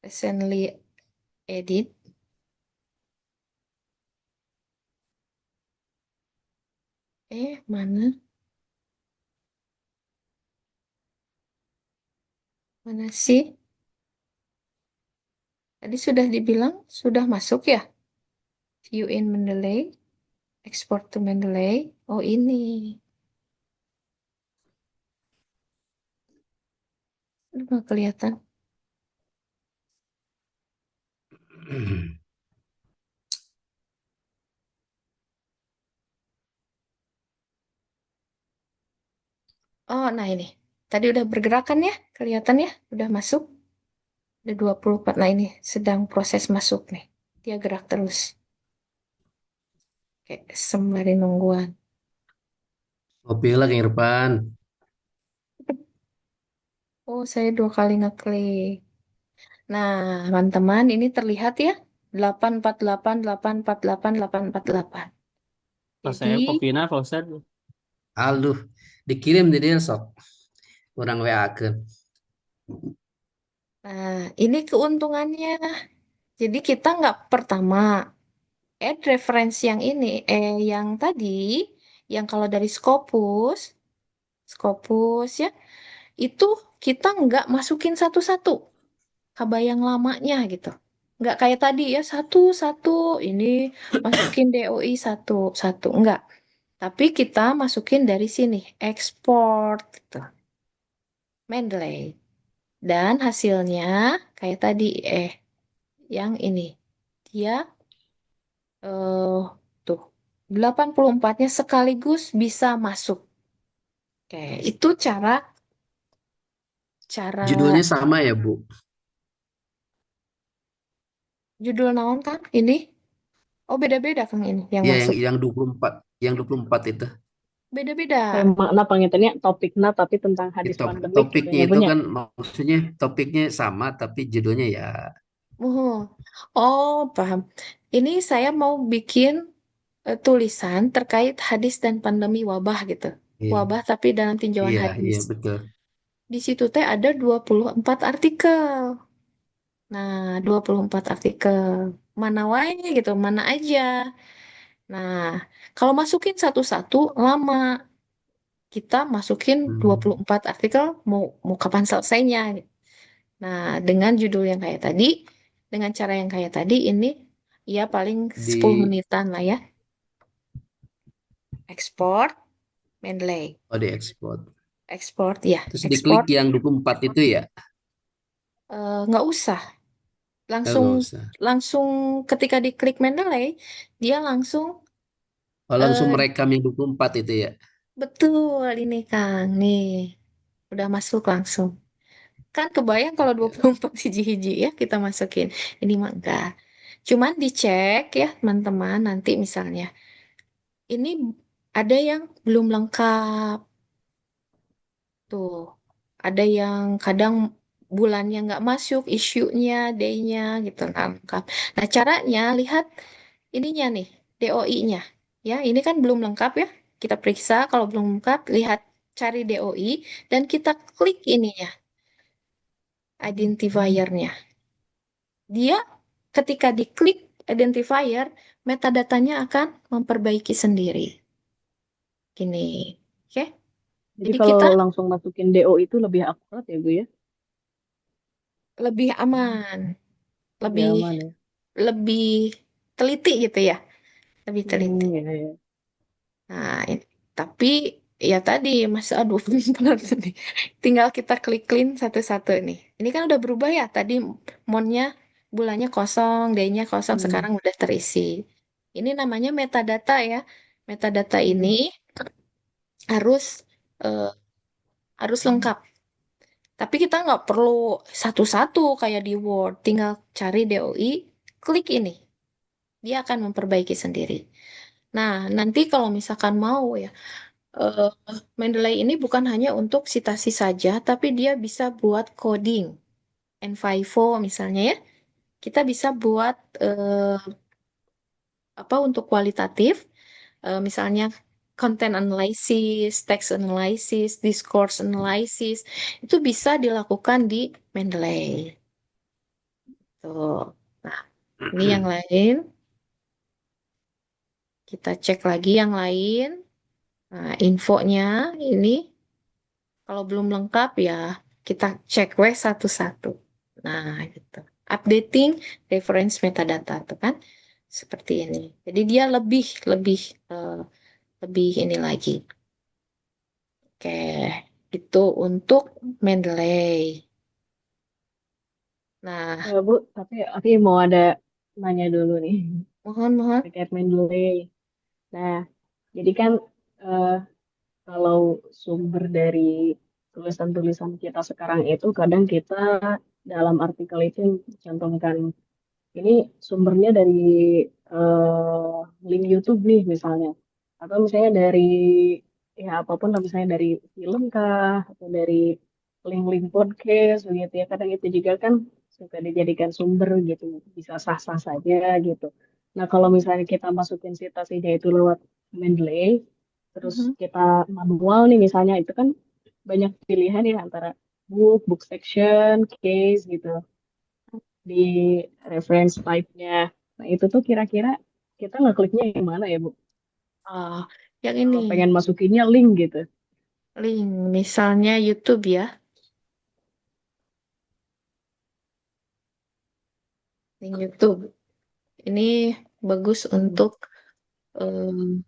recently edit. Mana? Mana sih? Tadi sudah dibilang, sudah masuk ya? View in Mendeley, export to Mendeley. Oh, ini. Aduh, nggak kelihatan. Oh, nah ini. Tadi udah bergerakan ya? Kelihatan ya? Udah masuk. Ada 24. Nah, ini sedang proses masuk nih. Dia gerak terus. Kayak sembari nungguan. Kopi lah ke Irfan. Oh, saya 2 kali ngeklik. Nah, teman-teman, ini terlihat ya. 848, 848, 848. Pas Jadi, saya kopinya Pak Ustad. Aduh, dikirim di dia sok. Kurang WA-keun. nah, ini keuntungannya. Jadi kita nggak pertama referensi yang ini, yang tadi, yang kalau dari Scopus ya, itu kita nggak masukin satu-satu, kabayang lamanya gitu. Nggak kayak tadi ya satu-satu ini masukin DOI satu-satu, nggak. Tapi kita masukin dari sini, ekspor gitu, Mendeley. Dan hasilnya kayak tadi, yang ini. Dia, tuh. 84-nya sekaligus bisa masuk. Oke, itu cara cara Judulnya sama ya, Bu? judul naon kan ini? Oh, beda-beda Kang ini yang Iya, masuk. yang 24, yang 24 itu. Beda-beda. Tema makna pengertiannya topiknya tapi tentang hadis pandemik gitu Topiknya ya itu punya. kan maksudnya topiknya sama tapi judulnya ya Oh, oh, paham. Ini saya mau bikin tulisan terkait hadis dan pandemi wabah gitu. iya, Wabah tapi dalam tinjauan iya, hadis. iya betul. Di situ teh ada 24 artikel. Nah, 24 artikel. Mana wae gitu, mana aja. Nah, kalau masukin satu-satu lama. Kita masukin Hmm. 24 artikel mau kapan selesainya. Nah, dengan judul yang kayak tadi, dengan cara yang kayak tadi ini ya paling 10 Di menitan lah ya. Ekspor, Mendeley. diekspor. Ekspor ya, Terus ekspor diklik yang 24 itu ya. nggak usah. Langsung Nggak usah. langsung ketika diklik Mendeley, dia langsung Oh, langsung eh, merekam yang 24 itu ya. betul ini Kang. Nih, udah masuk langsung. Kan kebayang kalau Oke. 24 hiji-hiji ya kita masukin. Ini mah enggak. Cuman dicek ya teman-teman nanti misalnya. Ini ada yang belum lengkap. Tuh. Ada yang kadang bulannya nggak masuk, isunya, day-nya gitu nggak lengkap. Nah caranya lihat ininya nih, DOI-nya. Ya, ini kan belum lengkap ya. Kita periksa kalau belum lengkap, lihat cari DOI dan kita klik ininya, identifier-nya. Dia ketika diklik identifier, metadatanya akan memperbaiki sendiri. Gini, oke? Jadi Jadi kalau kita langsung masukin DO itu lebih akurat ya Bu ya. lebih aman, Lebih lebih aman ya. lebih teliti gitu ya, lebih teliti. Ya, ya. Nah, tapi ya tadi Mas, aduh, benar nih. Tinggal kita klik clean satu-satu nih. Ini kan udah berubah ya. Tadi monnya bulannya kosong, day-nya kosong, Hmm. sekarang udah terisi. Ini namanya metadata ya. Metadata ini Hmm. harus eh, harus lengkap. Tapi kita nggak perlu satu-satu kayak di Word. Tinggal cari DOI, klik ini. Dia akan memperbaiki sendiri. Nah, nanti kalau misalkan mau ya, eh, Mendeley ini bukan hanya untuk citasi saja, tapi dia bisa buat coding. N5O misalnya ya. Kita bisa buat apa untuk kualitatif, misalnya content analysis, text analysis, discourse analysis, itu bisa dilakukan di Mendeley. Tuh. Nah, ini yang lain. Kita cek lagi yang lain. Nah, infonya ini kalau belum lengkap ya kita cek we satu-satu. Nah, gitu. Updating reference metadata tuh kan seperti ini. Jadi dia lebih lebih eh, lebih ini lagi. Oke, itu untuk Mendeley. Nah, Bu, tapi aku mau ada nanya dulu nih mohon-mohon. terkait Mendeley. Nah, jadi kan eh, kalau sumber dari tulisan-tulisan kita sekarang itu kadang kita dalam artikel itu cantumkan ini sumbernya dari link YouTube nih misalnya, atau misalnya dari ya apapun lah misalnya dari film kah atau dari link-link podcast begitu ya. Kadang itu juga kan suka dijadikan sumber gitu, bisa sah-sah saja gitu. Nah kalau misalnya kita masukin citasinya itu lewat Mendeley, terus Mhm. kita manual nih misalnya itu kan banyak pilihan ya antara book section, case gitu di reference type-nya. Nah, itu tuh kira-kira kita ngekliknya yang mana ya, Bu? Ah, yang ini Kalau pengen masukinnya link gitu. link, misalnya YouTube ya, link YouTube. Ini bagus Hmm. untuk em,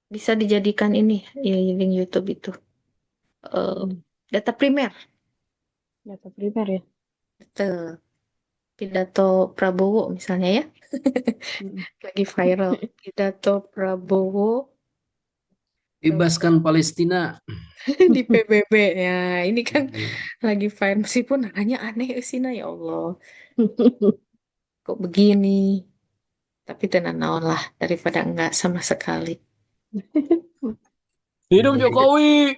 bisa dijadikan ini ya, link YouTube itu eh, Hmm. data primer. Data prepare ya. Betul. pidato Prabowo misalnya ya, Mm. lagi viral. Pidato Prabowo Bebaskan Palestina. di PBB ya, ini kan lagi viral meskipun namanya aneh Usina ya Allah, kok begini? Tapi tenan naon lah daripada enggak sama sekali. Hidup Jokowi.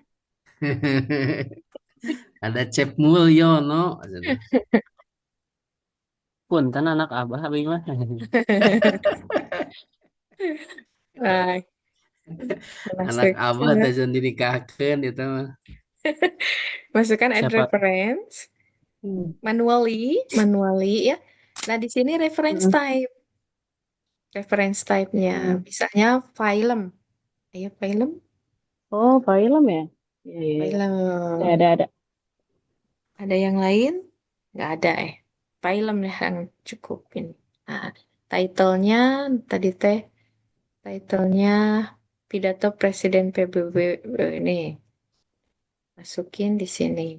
Ada Cep Mulyono. Punten anak abah abing mah. Nah, Anak masuk, abah teh sendiri nikahkeun itu mah. masukkan add Siapa? reference Hmm. manually ya. Nah, di sini Mm. reference type-nya, misalnya film. Ayo film, Oh, film ya? Iya, iya, iya. film. Ada. Ada yang lain? Nggak ada Film ya yang cukup ini. Nah, title-nya tadi teh, title-nya pidato Presiden PBB ini. Masukin di sini.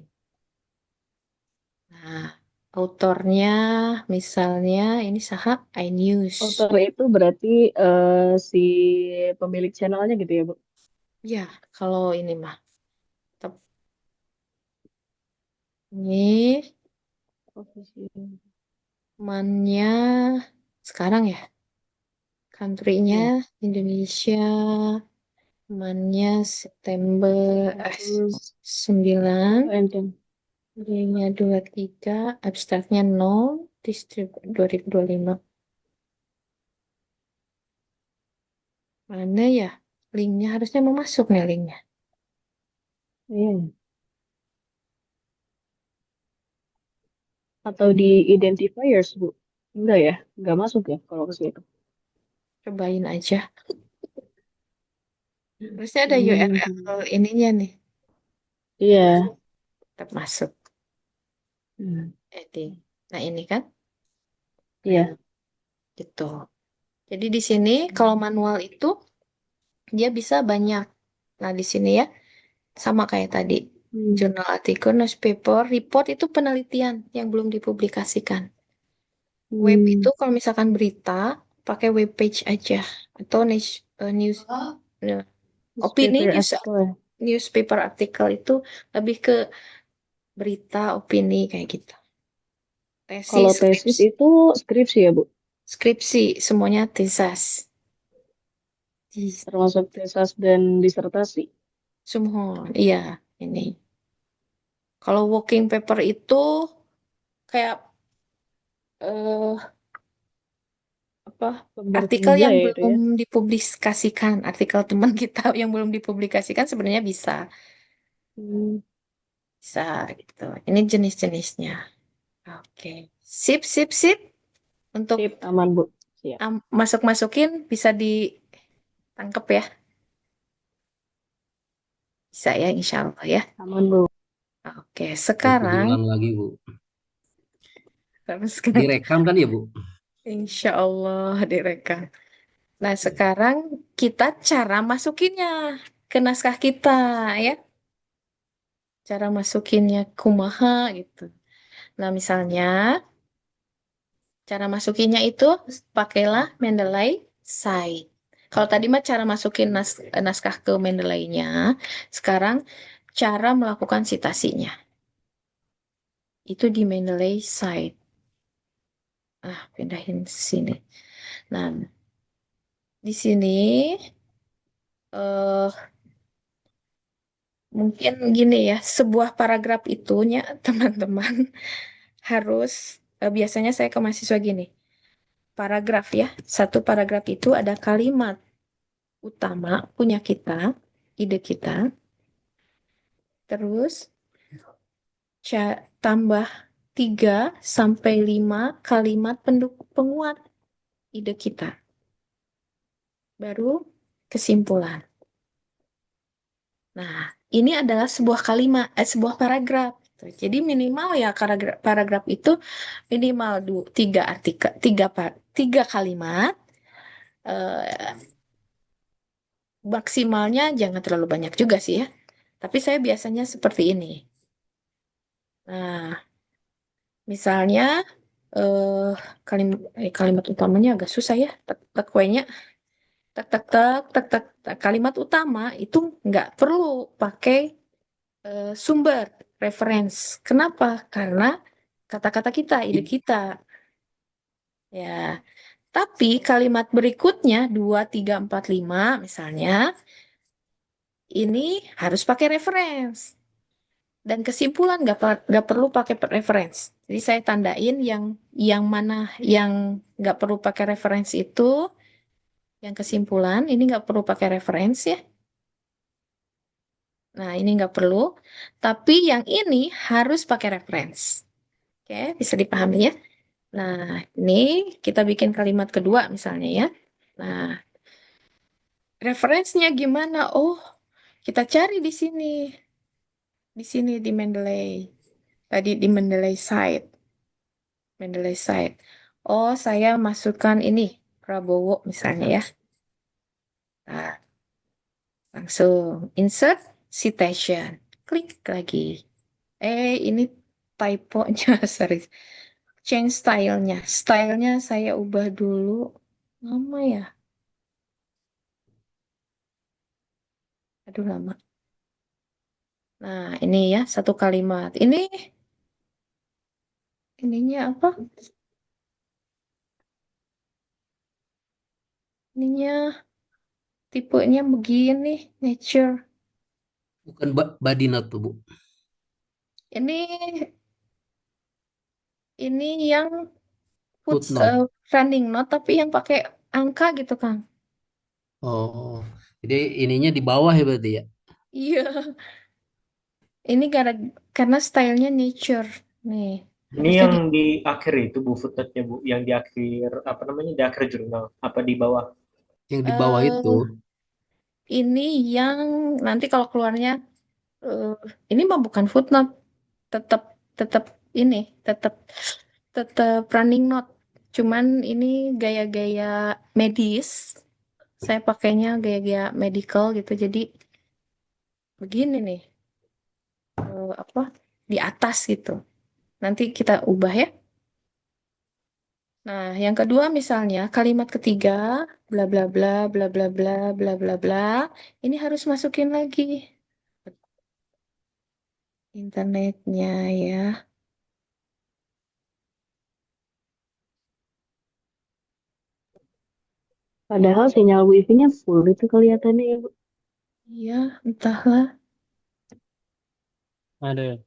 Nah, autornya misalnya ini saha iNews. Author itu berarti si pemilik channelnya gitu ya, Bu? Ya, kalau ini mah. Tep- Ini mannya sekarang ya. Country-nya Hmm. Indonesia. Mannya September Terus 9. Enten. Nilainya 23. Abstraknya 0. Distribut 2025. Mana ya? Linknya harusnya mau masuk nih linknya. Iya. Atau di identifiers, Bu? Enggak ya? Enggak masuk ya kalau ke situ. Cobain aja. Harusnya ada Hmm. URL ininya nih. Iya. Tetap masuk. Hmm. Edit. Nah ini kan Iya. gitu. Jadi di sini kalau manual itu dia bisa banyak. Nah di sini ya sama kayak tadi. Hmm. Jurnal artikel, newspaper, report itu penelitian yang belum dipublikasikan. Web itu Hmm. kalau misalkan berita pakai web page aja atau news opini Newspaper article ya. newspaper artikel itu lebih ke berita opini kayak gitu. Kalau Tesis, tesis itu skripsi ya, Bu? skripsi semuanya tesas. Termasuk tesas dan disertasi. Semua, iya ini. Kalau working paper itu kayak eh, apa Lembar artikel kerja yang ya itu belum ya. dipublikasikan, artikel teman kita yang belum dipublikasikan sebenarnya Hmm. bisa gitu. Ini jenis-jenisnya. Oke, sip, sip, sip. Untuk Sip, aman, Bu. Siap. masuk-masukin bisa ditangkep ya, bisa ya, insya Allah ya. Aman, Bu. Oke, Nanti sekarang diulang lagi, Bu. terus Direkam kan ya, Bu? insya Allah direkam. Nah, sekarang kita cara masukinnya ke naskah kita ya. Cara masukinnya kumaha gitu. Nah, misalnya cara masukinnya itu pakailah Mendeley Site. Kalau tadi mah cara masukin naskah ke Mendeley-nya, sekarang cara melakukan citasinya. Itu di Mendeley Site. Pindahin sini. Nah, di sini eh mungkin gini ya, sebuah paragraf itunya teman-teman harus biasanya saya ke mahasiswa gini. Paragraf ya, satu paragraf itu ada kalimat utama punya kita, ide kita, terus tambah 3 sampai 5 kalimat pendukung penguat ide kita. Baru kesimpulan. Nah, ini adalah sebuah kalimat, sebuah paragraf. Jadi minimal ya paragraf itu minimal 3 artikel, 3 kalimat, eh, maksimalnya jangan terlalu banyak juga sih ya. Tapi saya biasanya seperti ini. Nah, misalnya eh kalimat utamanya agak susah ya. Tek tek kuenya. Tek tek tek tek tek tek. Kalimat utama itu nggak perlu pakai sumber reference. Kenapa? Karena kata-kata kita, ide kita. Ya, tapi kalimat berikutnya 2, 3, 4, 5 misalnya ini harus pakai reference. Dan kesimpulan nggak perlu pakai reference. Jadi saya tandain yang mana yang nggak perlu pakai reference itu, yang kesimpulan ini nggak perlu pakai reference ya. Nah ini nggak perlu, tapi yang ini harus pakai reference. Oke, bisa dipahami ya. Nah ini kita bikin kalimat kedua misalnya ya. Nah referensinya gimana? Oh kita cari di sini di Mendeley. Tadi di Mendeley site. Mendeley site. Oh, saya masukkan ini Prabowo misalnya ya. Nah, langsung insert citation. Klik lagi. Ini typonya, sorry. Change stylenya. Stylenya saya ubah dulu. Lama ya? Aduh, lama. Nah, ini ya, satu kalimat. Ininya apa? Ininya tipenya begini, nature. Bukan body note tuh, Bu. Ini yang Footnote. running note tapi yang pakai angka gitu kan. Oh, jadi ininya di bawah ya berarti ya? Iya, ini karena stylenya nature. Nih, Ini harusnya yang di akhir itu Bu footnote-nya Bu, yang di akhir apa namanya di akhir jurnal apa di bawah? Yang di bawah itu. Ini yang nanti kalau keluarnya eh, ini mah bukan footnote, tetap tetap ini, tetap tetap running note. Cuman ini gaya-gaya medis. Saya pakainya gaya-gaya medical gitu. Jadi begini nih, apa di atas gitu. Nanti kita ubah ya. Nah, yang kedua misalnya kalimat ketiga bla bla bla bla bla bla bla bla bla. Ini harus masukin lagi internetnya ya. Padahal sinyal wifi-nya full itu kelihatannya ya, Bu. Iya, entahlah. Ada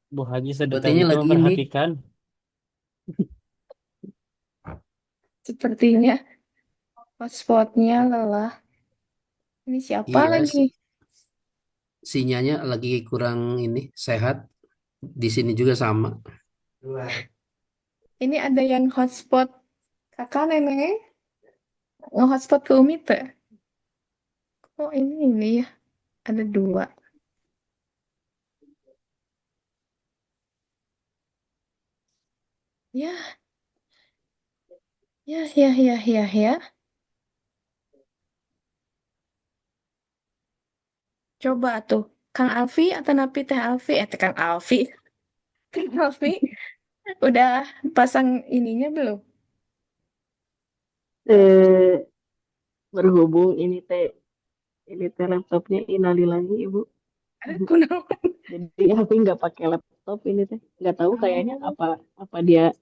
Bu Haji sedetail Sepertinya itu lagi ini. memperhatikan. Sepertinya hotspotnya lelah. Ini siapa Iya, lagi? sinyalnya lagi kurang ini sehat. Di sini juga sama. Ini ada yang hotspot kakak nenek nge-hotspot ke Umi tuh. Oh ini ya ada dua. Ya, ya, ya, ya, ya, ya. Coba tuh, Kang Alfi atau Napi Teh Alfi, Kang Alfi, Kang Alfi, udah pasang ininya belum? Eh, berhubung ini teh laptopnya innalillahi Ibu. Aku naon. Jadi aku nggak pakai laptop ini teh. Nggak tahu kayaknya Oh, apa dia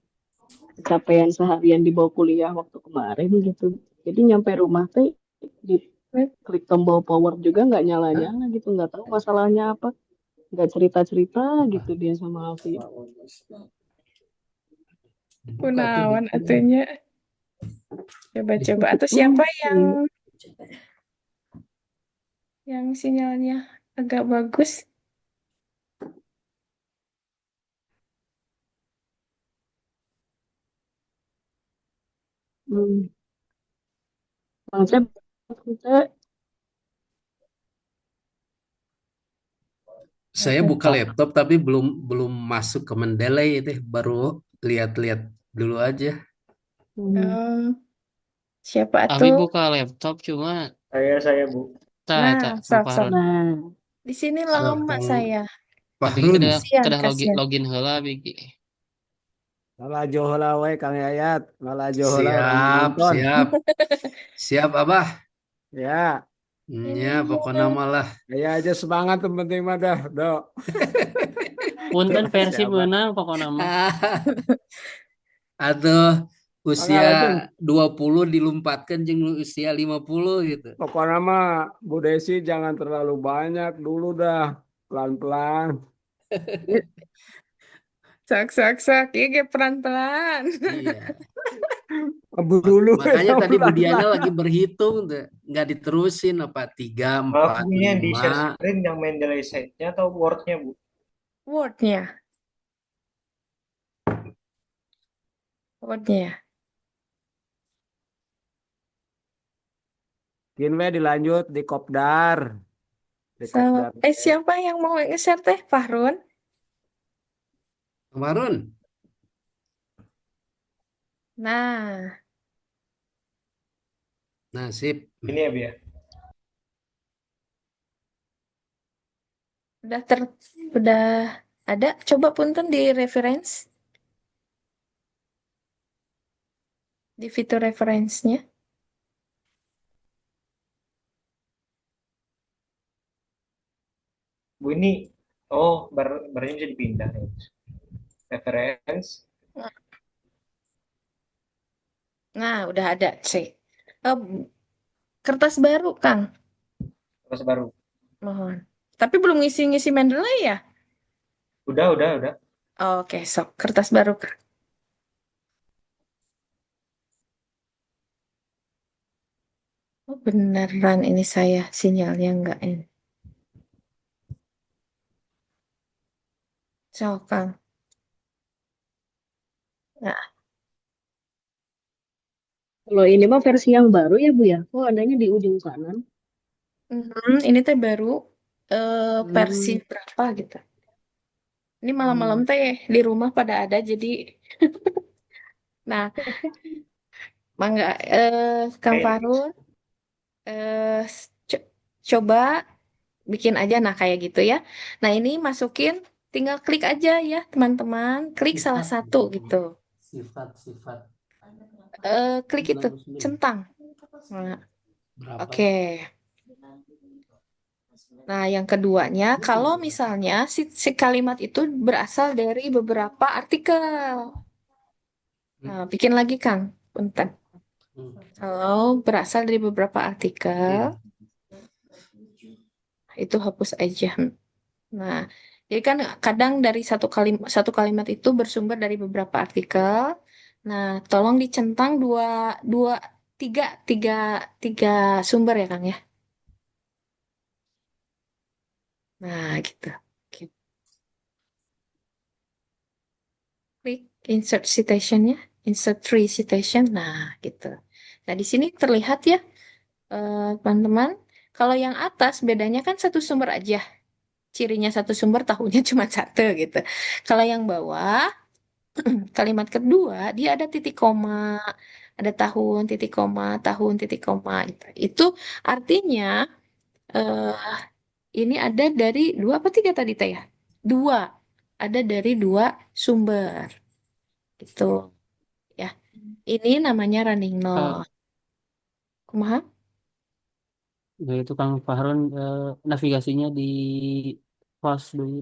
kecapean seharian di bawah kuliah waktu kemarin gitu. Jadi nyampe rumah teh di klik tombol power juga nggak nyala-nyala gitu. Nggak tahu masalahnya apa. Nggak cerita-cerita gitu dia sama Alfi. Dibuka tuh. kunaon atunya. Coba-coba. Atau siapa Iya. yang sinyalnya agak bagus? Hmm. Konsep kita Saya buka laptop. laptop tapi belum belum masuk ke Mendeley itu, baru lihat-lihat dulu aja. Hmm. Siapa Abi tuh? buka laptop cuma Saya Bu. tak Nah, tak sok. maparun. Nah, Di sini So, lama Kang saya. Abi Fahrun, kedah Kasihan, kedah login kasihan. login heula abi. Malah johola we Kang Yayat. Malah johola orang Siap, nonton. siap. Siap, Abah. Ya, Ya, pokoknya malah. saya aja semangat yang penting mah dah, Dok. Punten Persib Siapa? menang pokoknya mah. Atau usia Pengalaman 20 dilompatkan jeung usia 50 gitu. pokoknya mah Bu Desi jangan terlalu banyak dulu dah. Pelan-pelan. Sak sak sak, iya ge pelan-pelan. Iya. Abu dulu Makanya yang tadi Budiana pelan-pelan. lagi berhitung tuh. Nggak diterusin apa 3, Maaf 4, Bu, ini yang di share 5. screen yang main delay set-nya atau Word-nya Bu? Wordnya, wordnya. Gini we dilanjut di Kopdar. Di So, Kopdar. siapa yang mau nge-share teh? Fahrun? Kemarin. Nah, Nah, sip. Ini ya Bu ya. udah udah ada. Coba punten di reference, di fitur reference-nya. Bu ini, oh barnya bisa dipindah ya. Reference, Nah, udah ada sih. Eh, kertas baru, Kang. terus baru. Mohon. Tapi belum ngisi-ngisi Mendeley ya? Udah. Oke, sok. Kertas baru, Kang. Oh, beneran ini saya sinyalnya enggak ini. Sok, Kang. Nah, Kalau ini mah versi yang baru ya Bu ya. Oh, adanya di ujung kanan. ini teh baru versi Hmm. berapa gitu. Ini malam-malam teh di rumah pada ada, jadi nah, mangga Kang Oke, Farun eh coba bikin aja nah kayak gitu ya. Nah, ini masukin tinggal klik aja ya, teman-teman. Klik salah Sifat. satu gitu. Sifat. Klik itu 99. centang. Nah, Berapa? oke. Nah, yang keduanya, kalau misalnya si kalimat itu berasal dari beberapa artikel. Nah, bikin lagi, Kang. Punten. Hmm. Kalau berasal dari beberapa artikel, Iya. itu hapus aja. Nah, jadi kan kadang dari satu kalimat itu bersumber dari beberapa artikel. Nah, tolong dicentang dua, tiga, tiga, tiga sumber ya, Kang ya. Nah, gitu. Oke. Klik insert citation-nya, insert three citation. Nah, gitu. Nah, di sini terlihat ya, teman-teman. Kalau yang atas bedanya kan satu sumber aja. Cirinya satu sumber, tahunnya cuma satu gitu. Kalau yang bawah, kalimat kedua, dia ada titik koma, ada tahun, titik koma. Gitu. Itu artinya eh, ini ada dari dua apa tiga tadi Teh ya? Dua, ada dari dua sumber. Gitu ya. Ini namanya running Kalau note. Kumaha? itu Kang Fahrun navigasinya di pause dulu.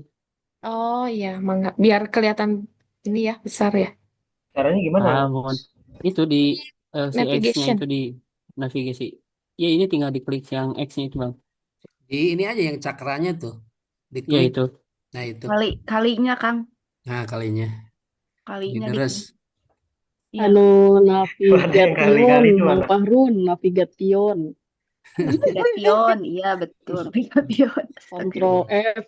Oh iya, mangga. Biar kelihatan ini ya, besar ya. caranya gimana Mohon Mas? itu di si X-nya Navigation. itu di navigasi. Ya ini tinggal diklik yang X-nya itu Bang. Di ini aja yang cakranya tuh. Ya Diklik. itu. Nah, itu. Kalinya, Kang. Nah, kalinya. Kalinya Diteres. diklik. Iya. Anu Ada yang navigation, kali-kali itu Mang mana? Fahrun, navigation. Navigation, iya betul. Navigation. Kontrol Astagfirullah. F.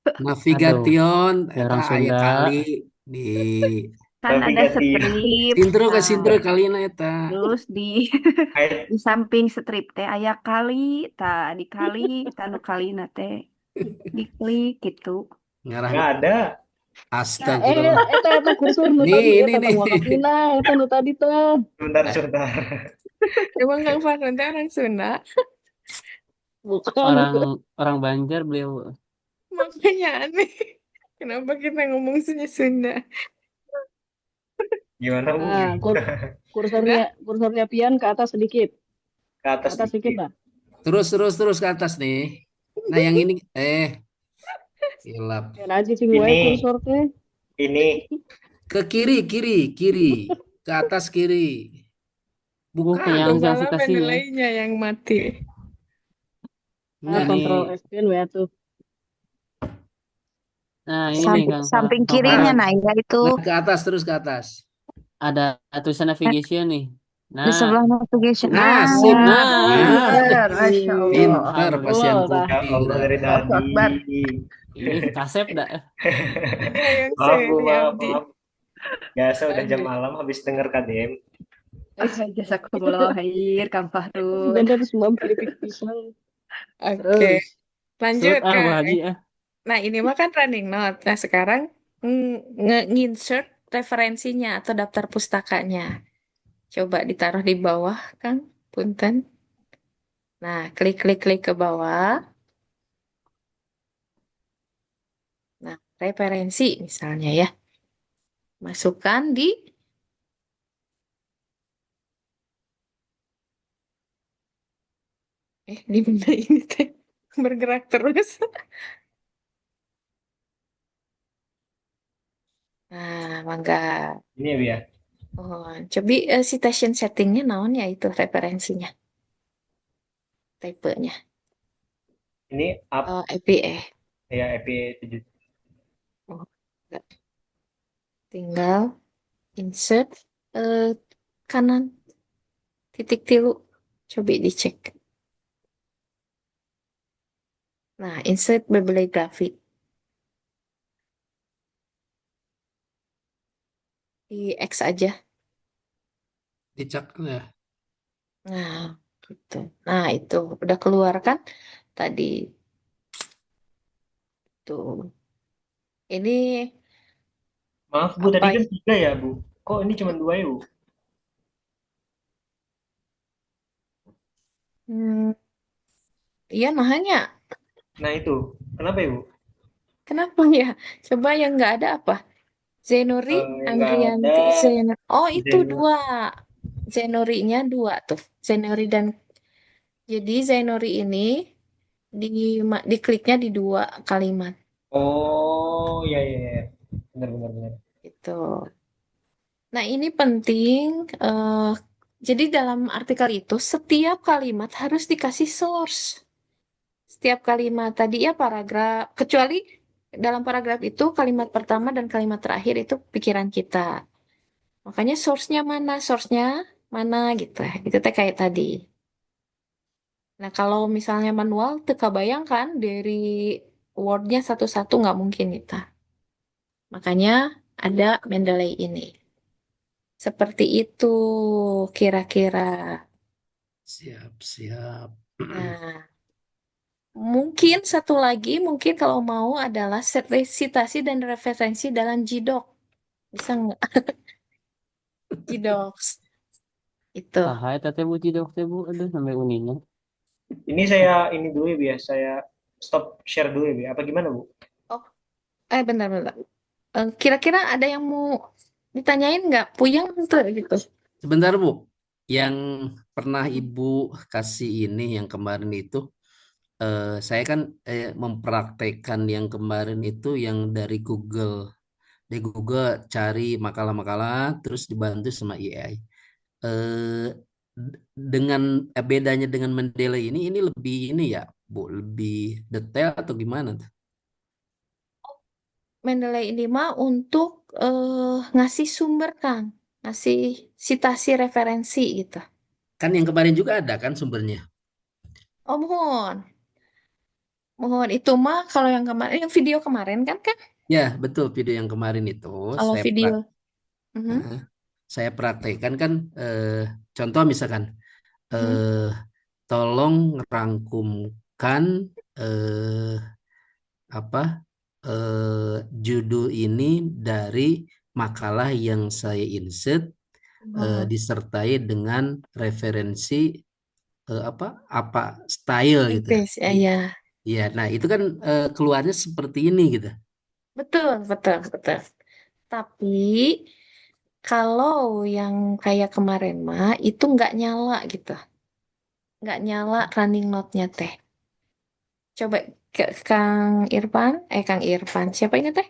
Aduh, Navigation ya eta orang aya Sunda. kali di Kan ada Navigasi. strip. sintro ke Nah, sintro kalina eta. terus di Kayak di samping strip teh aya kali, dikali, tanu kalina teh diklik gitu. Ngarah nggak ada. astagfirullah. Eta kursor nu tadi, Nih, eta nih. tang wakafina, eta nu tadi tuh. Sebentar. Emang Kang Farhan teh orang Sunda, Bukan. Orang orang Banjar beliau. makanya aneh. Kenapa kita ngomong Sunda? Gimana Bu? Nah, kursornya Udah? kursornya Pian ke atas sedikit. Ke Ke atas atas sedikit dikit. lah. Terus ke atas nih. Nah, yang ini hilap. Pian aja sing wae Ini, kursor teh. ini. Ke kiri, kiri. Ke atas kiri. Bukan Bukan. yang Itu malah citasinya. Mendeley-nya yang mati. Ah, Enggak. kontrol Ini, F Pian ya tuh. nah ini nih Samping, Kang samping Kang kirinya, Nah, Farhan. nah ya itu nah ke atas terus ke atas. Ada tulisan eh, navigation nih. di Nah, sebelah navigation. Nah, Nah, sip. ya. Nah, Nah, Pinter, Masya Allah. pintar alhamdulillah. Betul pasienku. tah. Ya Allah dari Allahu tadi. Akbar. Ih, kasep dah. dia yang Maaf Bu, ini maaf, Abdi. maaf. Biasa udah jam Abdi. malam habis denger KDM. Jazakumullah khair, Kang Fahrul. Bener semua pilih pisang. Oke, Terus, Sud lanjut Bu Kang. Haji Nah, ini mah kan running note. Nah, sekarang nge-insert referensinya atau daftar pustakanya. Coba ditaruh di bawah, Kang. Punten. Nah, klik ke bawah. Nah, referensi misalnya ya. Masukkan di benda ini teh bergerak terus. Nah, mangga. Ini ya Bu ya. Oh, coba citation settingnya naon ya itu referensinya, tipenya. Ini up Oh, APA. ya EPI 7. Oh, enggak. Tinggal insert eh, kanan titik tilu. Coba dicek. Nah, insert bibliografi. Di X aja. Dicak ya. Nah, gitu. Nah, itu udah keluar kan tadi. Tuh. Ini Maaf Bu, tadi apa kan ya? 3 ya Bu. Kok ini cuma 2 ya Bu? Hmm, iya, nahanya. Nah itu, kenapa ya Bu? Kenapa ya? Coba yang nggak ada apa? Zenori, Yang nggak ada Andrianti, Oh, itu Zeno. dua. Zenori-nya dua tuh. Zenori dan jadi Zenori ini dikliknya di dua kalimat. Oh, ya ya ya. Benar benar benar. Itu. Nah, ini penting. eh, jadi dalam artikel itu setiap kalimat harus dikasih source. Setiap kalimat tadi ya paragraf, kecuali dalam paragraf itu kalimat pertama dan kalimat terakhir itu pikiran kita. Makanya source-nya mana gitu. Itu teh kayak tadi. Nah, kalau misalnya manual, teka bayangkan dari Word-nya satu-satu nggak mungkin kita. Makanya ada Mendeley ini. Seperti itu kira-kira. Siap, siap. Nah, mungkin satu lagi, mungkin kalau mau adalah citasi dan referensi dalam GDoc. Bisa nggak? GDocs. Itu. Sahai tete Bu Cidok teh Bu. Aduh sampai uninya. Ini saya ini dulu ya Bu ya. Saya stop share dulu ya Bu ya. Apa gimana Bu? Oh, bentar-bentar. Kira-kira ada yang mau ditanyain nggak? Puyeng tuh gitu. Sebentar, Bu. Yang pernah Ibu kasih ini yang kemarin itu, saya kan mempraktekkan yang kemarin itu yang dari Google. Di Google cari makalah-makalah, terus dibantu sama AI. Eh, dengan bedanya dengan Mendeley ini lebih ini ya, Bu, lebih detail atau gimana tuh? Mendeley ini mah untuk ngasih sumber kan, ngasih citasi referensi gitu. Kan yang kemarin juga ada kan sumbernya. Oh mohon, mohon itu mah kalau yang kemarin, yang video kemarin kan, Ya, betul video yang kemarin itu kalau saya video. Mhm, eh, saya praktekkan kan contoh misalkan mhm. eh, tolong rangkumkan eh, apa judul ini dari makalah yang saya insert Oh, disertai dengan referensi apa style gitu. Inggris ya, I- ya. Iya, nah itu kan keluarnya seperti ini gitu. Betul, betul, betul. Tapi Kalau yang kayak kemarin mah itu nggak nyala gitu, nggak nyala running note-nya teh. Coba ke Kang Irfan, siapa ini teh?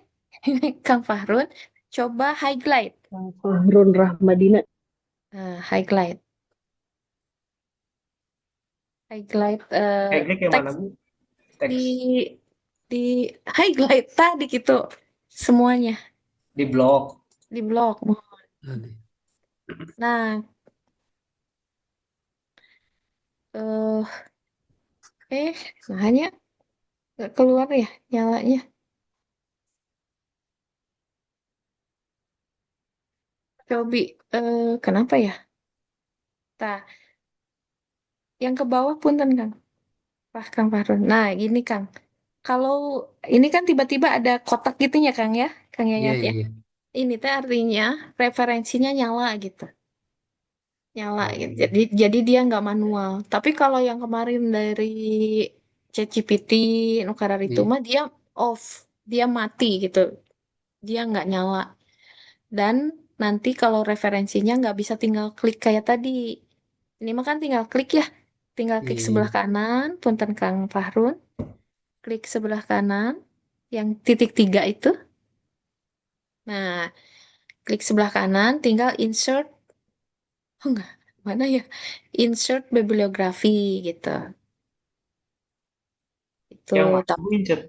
Kang Fahrun, coba highlight, Fahrun Rahmadina. highlight, highlight Kayak yang mana teks Bu? di Teks di highlight tadi gitu, semuanya di blog. di blog. Tadi. Nah, eh hanya nggak keluar ya nyalanya. Cobi, kenapa ya? Nah, yang ke bawah punten Kang. Kang Fahrun. Nah, gini Kang. Kalau ini kan tiba-tiba ada kotak gitunya Kang ya, Kang Iya, Yayat ya. iya. Ini teh artinya referensinya nyala gitu, nyala gitu. Oh, Jadi dia nggak manual. Tapi kalau yang kemarin dari ChatGPT, Nukarar itu iya. mah dia off, dia mati gitu, dia nggak nyala. Dan nanti kalau referensinya nggak bisa tinggal klik kayak tadi. Ini mah kan tinggal klik ya, tinggal klik sebelah Iya. kanan, punten Kang Fahrun, klik sebelah kanan, yang titik 3 itu. Nah, klik sebelah kanan, tinggal insert, oh enggak, mana ya? Insert bibliografi gitu. Itu, Yang mana tapi Bu insert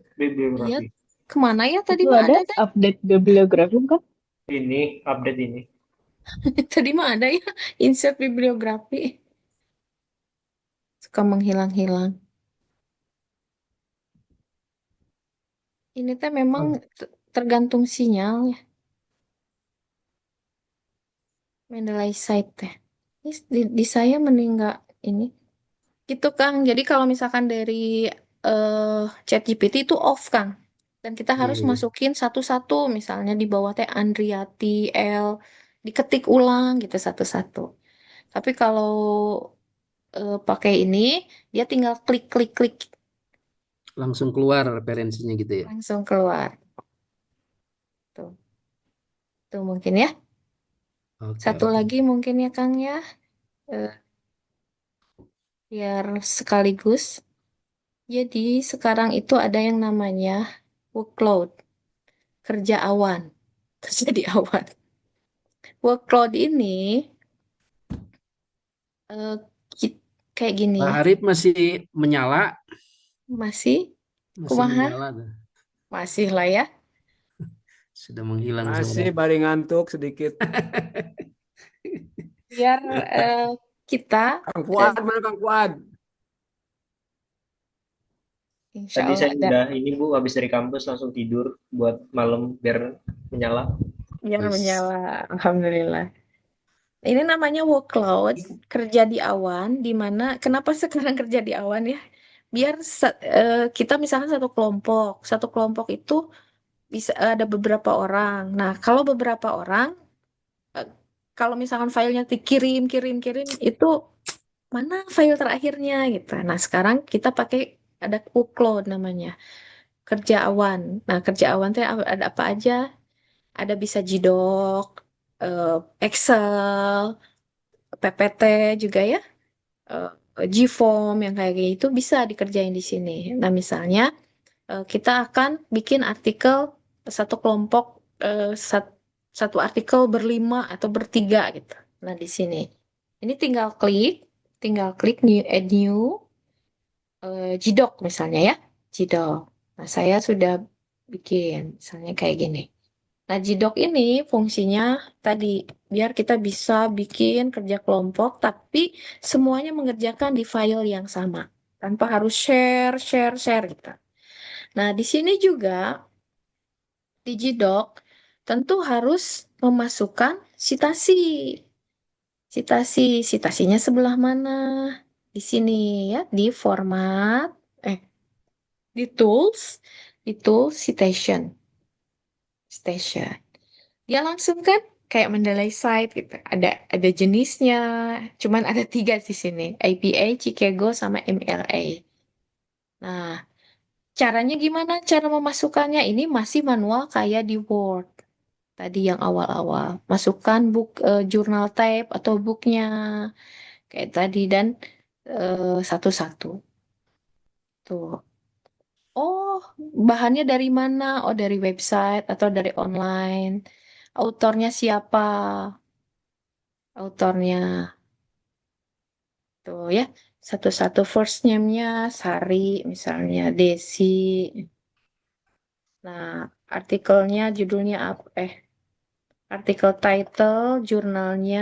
iya, bibliografi? kemana ya tadi Itu mah ada ada deh. update bibliografi kan? Ini update ini. Tadi mah ada ya, insert bibliografi. Suka menghilang-hilang. Ini teh memang Oh, tergantung sinyal ya, Mendeley site teh. Ini di saya mending nggak ini. Gitu Kang. Jadi kalau misalkan dari ChatGPT itu off Kang. Dan kita iya, harus iya. masukin satu-satu. Misalnya di bawah teh Andriati L. Diketik ulang gitu satu-satu. Tapi kalau pakai ini, dia tinggal klik-klik-klik Langsung keluar referensinya gitu ya. langsung keluar. Tuh, tuh mungkin ya. Oke, Satu oke. lagi mungkin ya Kang ya. Eh, biar sekaligus. Jadi sekarang itu ada yang namanya workload, kerja awan. Kerja di awan. Workload ini eh, kayak gini, Pak Arif masih menyala, masih masih kumaha, menyala, tuh. masih lah ya. Sudah menghilang Masih sebenarnya. baru ngantuk sedikit. Biar kita, Kang eh, Fuad, mana Kang Fuad? insya Tadi Allah saya ada, udah ini Bu habis dari kampus langsung tidur buat malam biar menyala. biar Wis. menyala. Alhamdulillah. Ini namanya workload, kerja di awan, di mana, kenapa sekarang kerja di awan ya? Biar kita misalkan satu kelompok itu bisa ada beberapa orang. Nah, kalau beberapa orang, eh, kalau misalkan filenya dikirim, kirim, kirim, itu mana file terakhirnya gitu. Nah, sekarang kita pakai ada workload namanya, kerja awan. Nah, kerja awan itu ada apa aja? Ada bisa Gdoc, eh, Excel, PPT juga ya, eh, Gform yang kayak gitu bisa dikerjain di sini. Nah, misalnya kita akan bikin artikel satu kelompok, satu artikel berlima atau bertiga gitu. Nah, di sini. Ini tinggal klik new, add new, Gdoc misalnya ya. Gdoc. Nah, saya sudah bikin misalnya kayak gini. Nah, Gdoc ini fungsinya tadi biar kita bisa bikin kerja kelompok tapi semuanya mengerjakan di file yang sama tanpa harus share, share, share gitu. Nah, di sini juga di Gdoc tentu harus memasukkan citasi. Citasinya sebelah mana? Di sini ya, di format, eh, di tools citation, station. Dia langsung kan kayak Mendeley site gitu. Ada jenisnya, cuman ada 3 di sini, APA, Chicago, sama MLA. Nah, caranya gimana? Cara memasukkannya ini masih manual kayak di Word. tadi yang awal-awal. Masukkan jurnal type atau booknya kayak tadi dan satu-satu. Tuh. Oh, bahannya dari mana? Oh, dari website atau dari online. Autornya siapa? Autornya tuh ya. Satu-satu first name-nya Sari, misalnya Desi. Nah, artikelnya judulnya apa? Artikel title, jurnalnya,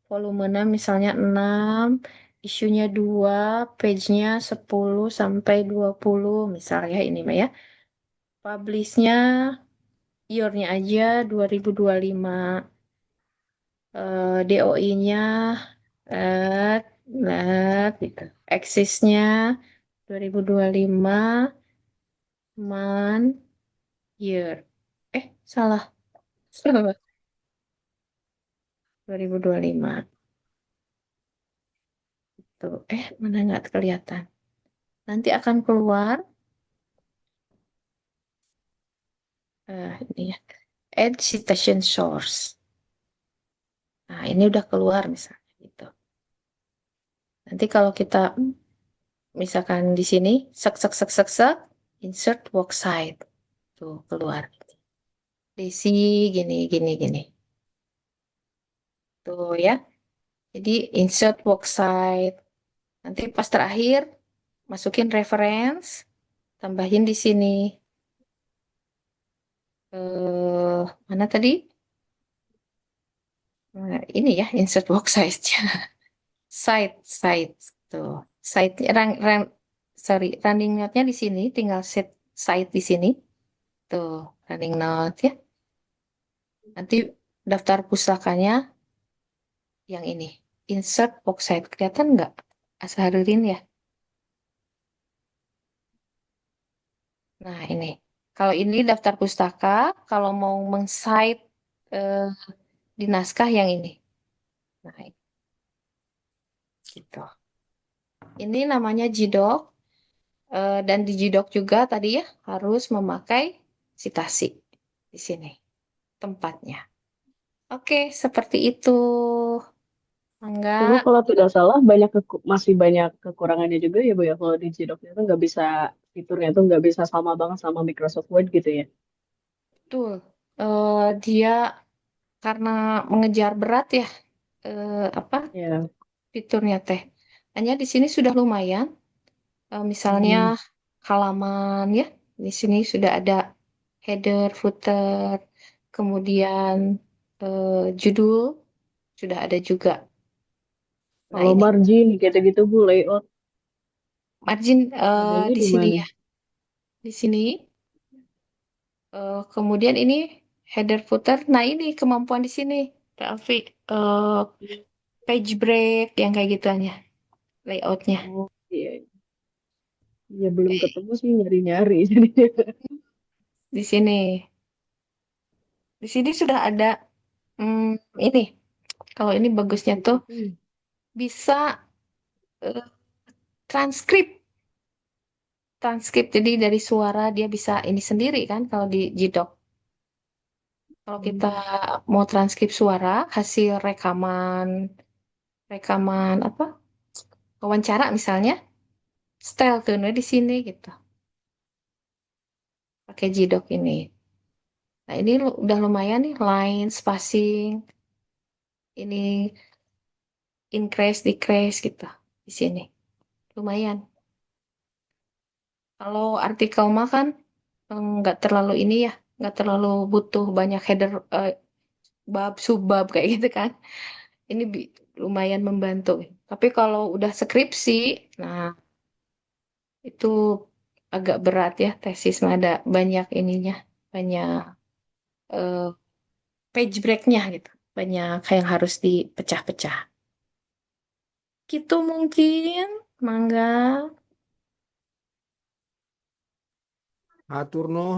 volumenya misalnya 6, isunya 2, page-nya 10 sampai 20, misalnya ini mah ya. Publish-nya, year-nya aja 2025. DOI-nya, let, gitu. Exist-nya 2025, month, year. Salah. Salah. 2025. Tuh, mana nggak kelihatan. Nanti akan keluar. Ini ya. Add citation source. Nah, ini udah keluar misalnya gitu. Nanti kalau kita misalkan di sini sek sek sek sek sek insert worksite. Tuh, keluar. Desi gini gini gini. Tuh ya. Jadi insert worksite. Nanti pas terakhir masukin reference, tambahin di sini. Mana tadi? Ini ya insert worksite. Site tuh. Site running note-nya di sini, tinggal set site di sini. Tuh, running note ya. Nanti daftar pustakanya yang ini. Insert worksite. Kelihatan nggak? Asharuddin ya. Nah, ini. Kalau ini daftar pustaka, kalau mau meng-cite di naskah yang ini. Nah, gitu. Ini namanya JDoc. Dan di JDoc juga tadi ya harus memakai citasi di sini tempatnya. Oke, seperti itu. Cuma Enggak, kalau tidak salah masih banyak kekurangannya juga ya Bu ya kalau di Gdoc-nya tuh nggak bisa fiturnya tuh nggak bisa sama banget sama Microsoft Word gitu ya. betul. Dia karena mengejar berat ya, apa Ya. fiturnya teh. Hanya di sini sudah lumayan. Misalnya Hmm. halaman ya, di sini sudah ada header, footer, kemudian judul sudah ada juga. Nah Kalau ini margin gitu-gitu Bu layout margin adanya di di sini mana? ya, di sini. Kemudian ini header footer. Nah ini kemampuan di sini, Raffi. Eh, Page break yang kayak gituannya, layoutnya. Oh iya, ya belum ketemu sih nyari-nyari jadinya. Di sini, di sini sudah ada ini. Kalau ini bagusnya tuh bisa eh, transkrip, transkrip. Jadi dari suara dia bisa ini sendiri kan kalau di Gdoc. Kalau kita mau transkrip suara, hasil rekaman, rekaman apa? Wawancara misalnya, style tuh nah di sini gitu. Pakai Gdoc ini. Nah, ini udah lumayan nih, line, spacing, ini increase, decrease gitu di sini. Lumayan. Kalau artikel mah kan nggak terlalu ini ya, nggak terlalu butuh banyak header, bab, subbab kayak gitu kan. Ini lumayan membantu. Tapi kalau udah skripsi, nah itu agak berat ya tesis, mah ada banyak ininya, banyak eh, page breaknya gitu, banyak yang harus dipecah-pecah. Gitu mungkin, Mangga. Atur nuhun.